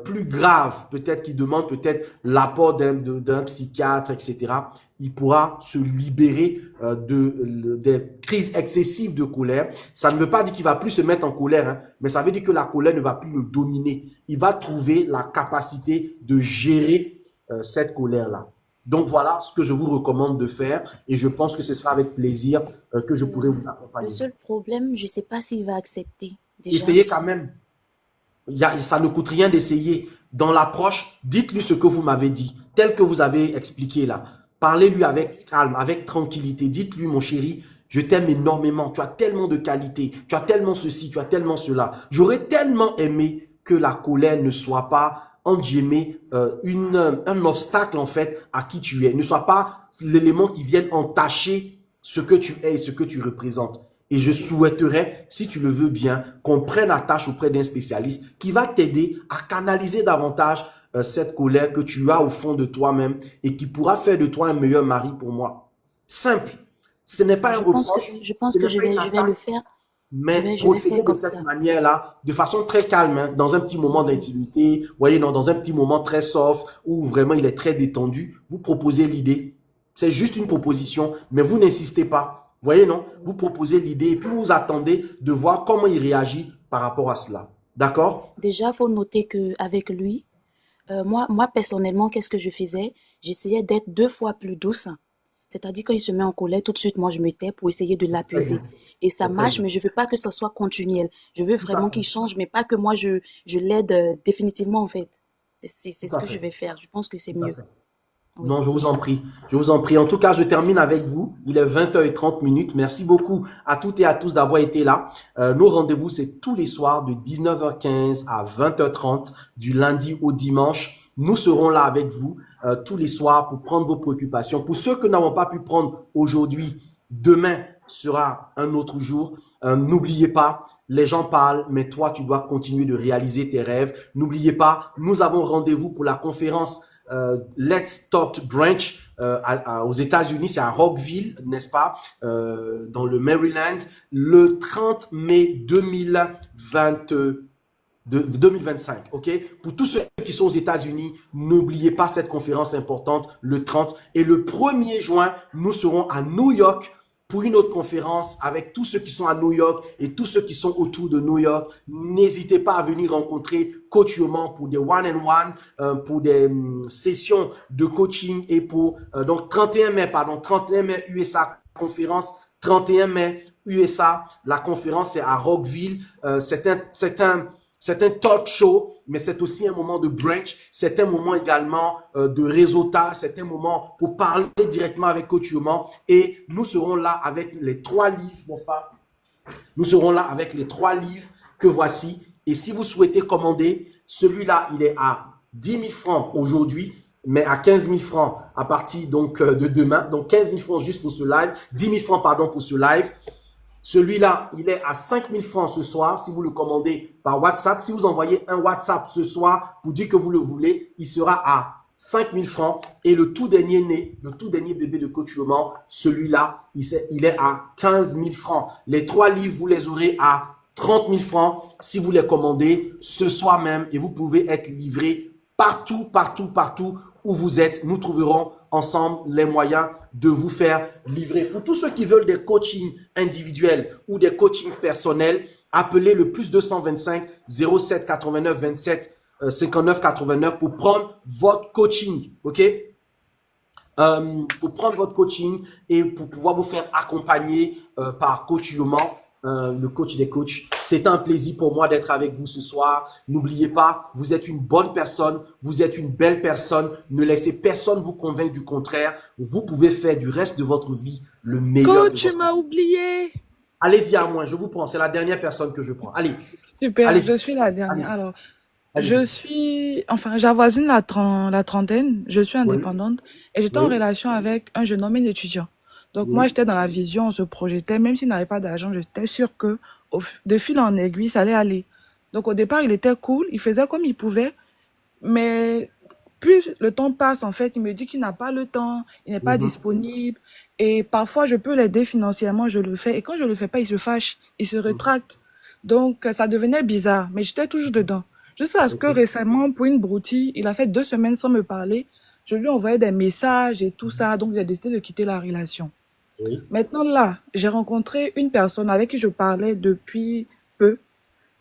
plus graves, peut-être qui demandent peut-être l'apport d'un psychiatre, etc., il pourra se libérer des crises excessives de colère. Ça ne veut pas dire qu'il va plus se mettre en colère, hein, mais ça veut dire que la colère ne va plus le dominer. Il va trouver la capacité de gérer cette colère-là. Donc voilà ce que je vous recommande de faire et je pense que ce sera avec plaisir que je pourrai vous Le accompagner. seul problème, je sais pas s'il va accepter. Déjà, Essayez quand même. Ça ne coûte rien d'essayer. Dans l'approche, dites-lui ce que vous m'avez dit, tel que vous avez expliqué là. Parlez-lui avec calme, avec tranquillité. Dites-lui, mon chéri, je t'aime énormément. Tu as tellement de qualités. Tu as tellement ceci, tu as tellement cela. J'aurais tellement aimé que la colère ne soit pas, entre guillemets, un obstacle en fait à qui tu es. Ne soit pas l'élément qui vienne entacher ce que tu es et ce que tu représentes. Et je souhaiterais, si tu le veux bien, qu'on prenne la tâche auprès d'un spécialiste qui va t'aider à canaliser davantage cette colère que tu as au fond de toi-même et qui pourra faire de toi un meilleur mari pour moi. Simple. Ce n'est pas un reproche, je pense ce que n'est pas une je vais le attaque, faire. mais Je vais procéder faire de comme cette ça. manière-là, de façon très calme, hein, dans un petit moment d'intimité, vous voyez, non, dans un petit moment très soft, où vraiment il est très détendu, vous proposez l'idée. C'est juste une proposition, mais vous n'insistez pas. Vous voyez, non? Vous proposez l'idée et puis vous attendez de voir comment il réagit par rapport à cela. D'accord? Déjà, faut noter que avec lui, moi personnellement, qu'est-ce que je faisais? J'essayais d'être 2 fois plus douce. C'est-à-dire quand il se met en colère, tout de suite, moi, je me tais pour essayer de Très l'apaiser. bien. Et ça C'est très marche, bien. mais je veux pas que ce soit continuel. Je veux Tout à vraiment fait. qu'il change, mais pas que moi, je l'aide définitivement, en fait. C'est Tout ce à que je fait. vais faire. Je pense que c'est Tout à mieux. fait. Oui. Non, je vous en prie. Je vous en prie. En tout cas, je termine avec vous. Il est 20h30. Merci beaucoup à toutes et à tous d'avoir été là. Nos rendez-vous, c'est tous les soirs de 19h15 à 20h30, du lundi au dimanche. Nous serons là avec vous tous les soirs pour prendre vos préoccupations. Pour ceux que nous n'avons pas pu prendre aujourd'hui, demain sera un autre jour. N'oubliez pas, les gens parlent, mais toi, tu dois continuer de réaliser tes rêves. N'oubliez pas, nous avons rendez-vous pour la conférence Let's Talk Branch aux États-Unis, c'est à Rockville, n'est-ce pas, dans le Maryland, le 30 mai 2025, ok? Pour tous ceux qui sont aux États-Unis, n'oubliez pas cette conférence importante, le 30. Et le 1er juin, nous serons à New York pour une autre conférence avec tous ceux qui sont à New York et tous ceux qui sont autour de New York. N'hésitez pas à venir rencontrer Coach Yoman pour des one-on-one, pour des sessions de coaching et pour donc 31 mai USA conférence, 31 mai USA, la conférence c'est à Rockville. C'est un talk show, mais c'est aussi un moment de brunch. C'est un moment également de réseautage. C'est un moment pour parler directement avec Coach Yoman. Et nous serons là avec les 3 livres, n'est-ce pas? Nous serons là avec les 3 livres que voici. Et si vous souhaitez commander, celui-là, il est à 10 000 francs aujourd'hui, mais à 15 000 francs à partir donc de demain. Donc 15 000 francs juste pour ce live, 10 000 francs pardon pour ce live. Celui-là, il est à 5 000 francs ce soir si vous le commandez par WhatsApp. Si vous envoyez un WhatsApp ce soir pour dire que vous le voulez, il sera à 5 000 francs. Et le tout dernier né, le tout dernier bébé de Coach Yoman, celui-là, il est à 15 000 francs. Les 3 livres, vous les aurez à 30 000 francs si vous les commandez ce soir même. Et vous pouvez être livré partout où vous êtes. Nous trouverons ensemble les moyens de vous faire livrer. Pour tous ceux qui veulent des coachings individuels ou des coachings personnels, appelez le plus 225 07 89 27 59 89 pour prendre votre coaching, ok? Pour prendre votre coaching et pour pouvoir vous faire accompagner par Coach Yoman, le coach des coachs. C'est un plaisir pour moi d'être avec vous ce soir. N'oubliez pas, vous êtes une bonne personne, vous êtes une belle personne. Ne laissez personne vous convaincre du contraire. Vous pouvez faire du reste de votre vie le meilleur. Coach, tu m'as oublié. Allez-y à moi, je vous prends. C'est la dernière personne que je prends. Allez. Super, Allez. je suis la dernière. Alors, Allez-y. j'avoisine la trentaine, je suis indépendante et j'étais en relation avec un jeune homme, un étudiant. Donc moi, j'étais dans la vision, on se projetait, même s'il n'avait pas d'argent, j'étais sûre que de fil en aiguille, ça allait aller. Donc au départ, il était cool, il faisait comme il pouvait, mais plus le temps passe, en fait, il me dit qu'il n'a pas le temps, il n'est pas disponible, et parfois je peux l'aider financièrement, je le fais, et quand je le fais pas, il se fâche, il se rétracte. Donc ça devenait bizarre, mais j'étais toujours dedans. Jusqu'à ce que récemment, pour une broutille, il a fait 2 semaines sans me parler, je lui envoyais des messages et tout ça, donc j'ai décidé de quitter la relation. Oui. Maintenant, là, j'ai rencontré une personne avec qui je parlais depuis peu.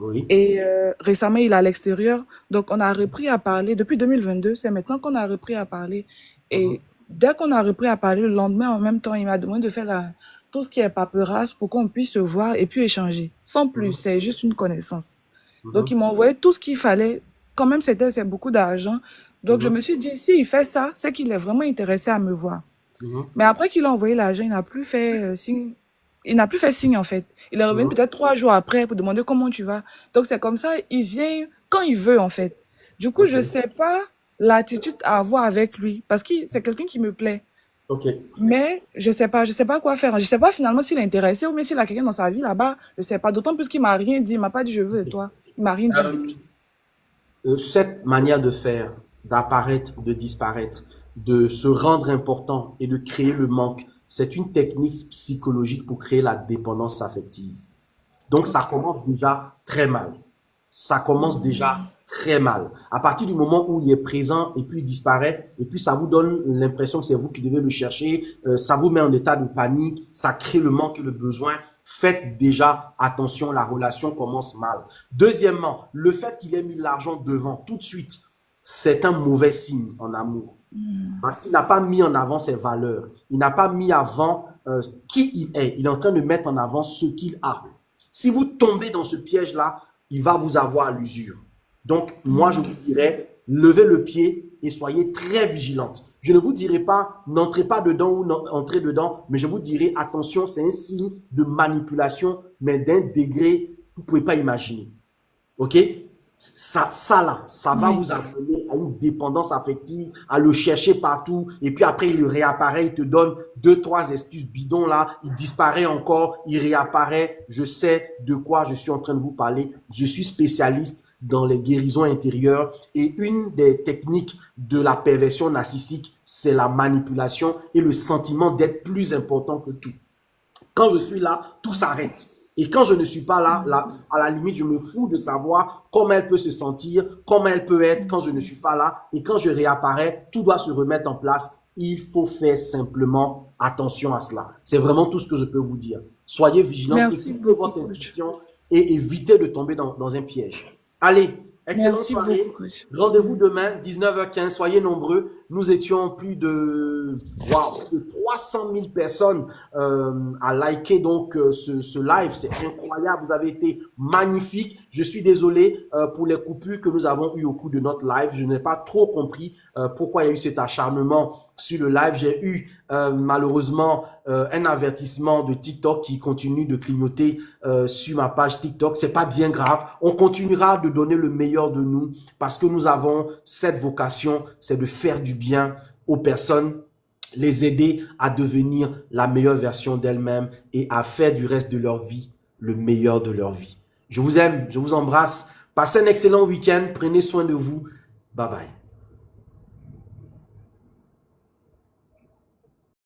Oui. Et récemment, il est à l'extérieur. Donc, on a repris à parler. Depuis 2022, c'est maintenant qu'on a repris à parler. Et dès qu'on a repris à parler, le lendemain, en même temps, il m'a demandé de faire tout ce qui est paperasse pour qu'on puisse se voir et puis échanger. Sans plus, c'est juste une connaissance. Donc, il m'a envoyé tout ce qu'il fallait. Quand même, c'est beaucoup d'argent. Donc, je me suis dit, s'il fait ça, c'est qu'il est vraiment intéressé à me voir. Mais après qu'il a envoyé l'argent, il n'a plus fait signe. Il n'a plus fait signe, en fait. Il est revenu peut-être 3 jours après pour demander comment tu vas. Donc, c'est comme ça, il vient quand il veut, en fait. Du coup, je sais pas l'attitude à avoir avec lui parce que c'est quelqu'un qui me plaît. Ok. Mais je sais pas quoi faire. Je sais pas finalement s'il est intéressé ou même s'il a quelqu'un dans sa vie là-bas. Je sais pas. D'autant plus qu'il m'a rien dit. Il m'a pas dit je veux de toi. Il m'a rien dit. Cette manière de faire, d'apparaître, de disparaître, de se rendre important et de créer le manque, c'est une technique psychologique pour créer la dépendance affective. Donc, ça commence déjà très mal. Ça commence déjà très mal. À partir du moment où il est présent et puis il disparaît, et puis ça vous donne l'impression que c'est vous qui devez le chercher, ça vous met en état de panique, ça crée le manque et le besoin. Faites déjà attention, la relation commence mal. Deuxièmement, le fait qu'il ait mis l'argent devant tout de suite, c'est un mauvais signe en amour. Parce qu'il n'a pas mis en avant ses valeurs. Il n'a pas mis avant qui il est. Il est en train de mettre en avant ce qu'il a. Si vous tombez dans ce piège-là, il va vous avoir à l'usure. Donc, moi, je vous dirais, levez le pied et soyez très vigilante. Je ne vous dirai pas, n'entrez pas dedans ou entrez dedans, mais je vous dirai, attention, c'est un signe de manipulation, mais d'un degré que vous ne pouvez pas imaginer. OK? Ça va Oui. vous amener à une dépendance affective, à le chercher partout, et puis après, il réapparaît, il te donne 2-3 excuses bidons là, il disparaît encore, il réapparaît. Je sais de quoi je suis en train de vous parler. Je suis spécialiste dans les guérisons intérieures, et une des techniques de la perversion narcissique, c'est la manipulation et le sentiment d'être plus important que tout. Quand je suis là, tout s'arrête. Et quand je ne suis pas là, à la limite, je me fous de savoir comment elle peut se sentir, comment elle peut être quand je ne suis pas là. Et quand je réapparais, tout doit se remettre en place. Il faut faire simplement attention à cela. C'est vraiment tout ce que je peux vous dire. Soyez vigilants, Merci écoutez beaucoup, votre coach. intuition et évitez de tomber dans un piège. Allez, excellente Merci soirée. beaucoup, coach. Rendez-vous demain, 19h15. Soyez nombreux. Nous étions plus de 300 000 personnes à liker donc ce live. C'est incroyable. Vous avez été magnifiques. Je suis désolé pour les coupures que nous avons eues au cours de notre live. Je n'ai pas trop compris pourquoi il y a eu cet acharnement sur le live. J'ai eu malheureusement un avertissement de TikTok qui continue de clignoter sur ma page TikTok. C'est pas bien grave. On continuera de donner le meilleur de nous parce que nous avons cette vocation, c'est de faire du bien aux personnes, les aider à devenir la meilleure version d'elles-mêmes et à faire du reste de leur vie le meilleur de leur vie. Je vous aime, je vous embrasse. Passez un excellent week-end. Prenez soin de vous. Bye bye.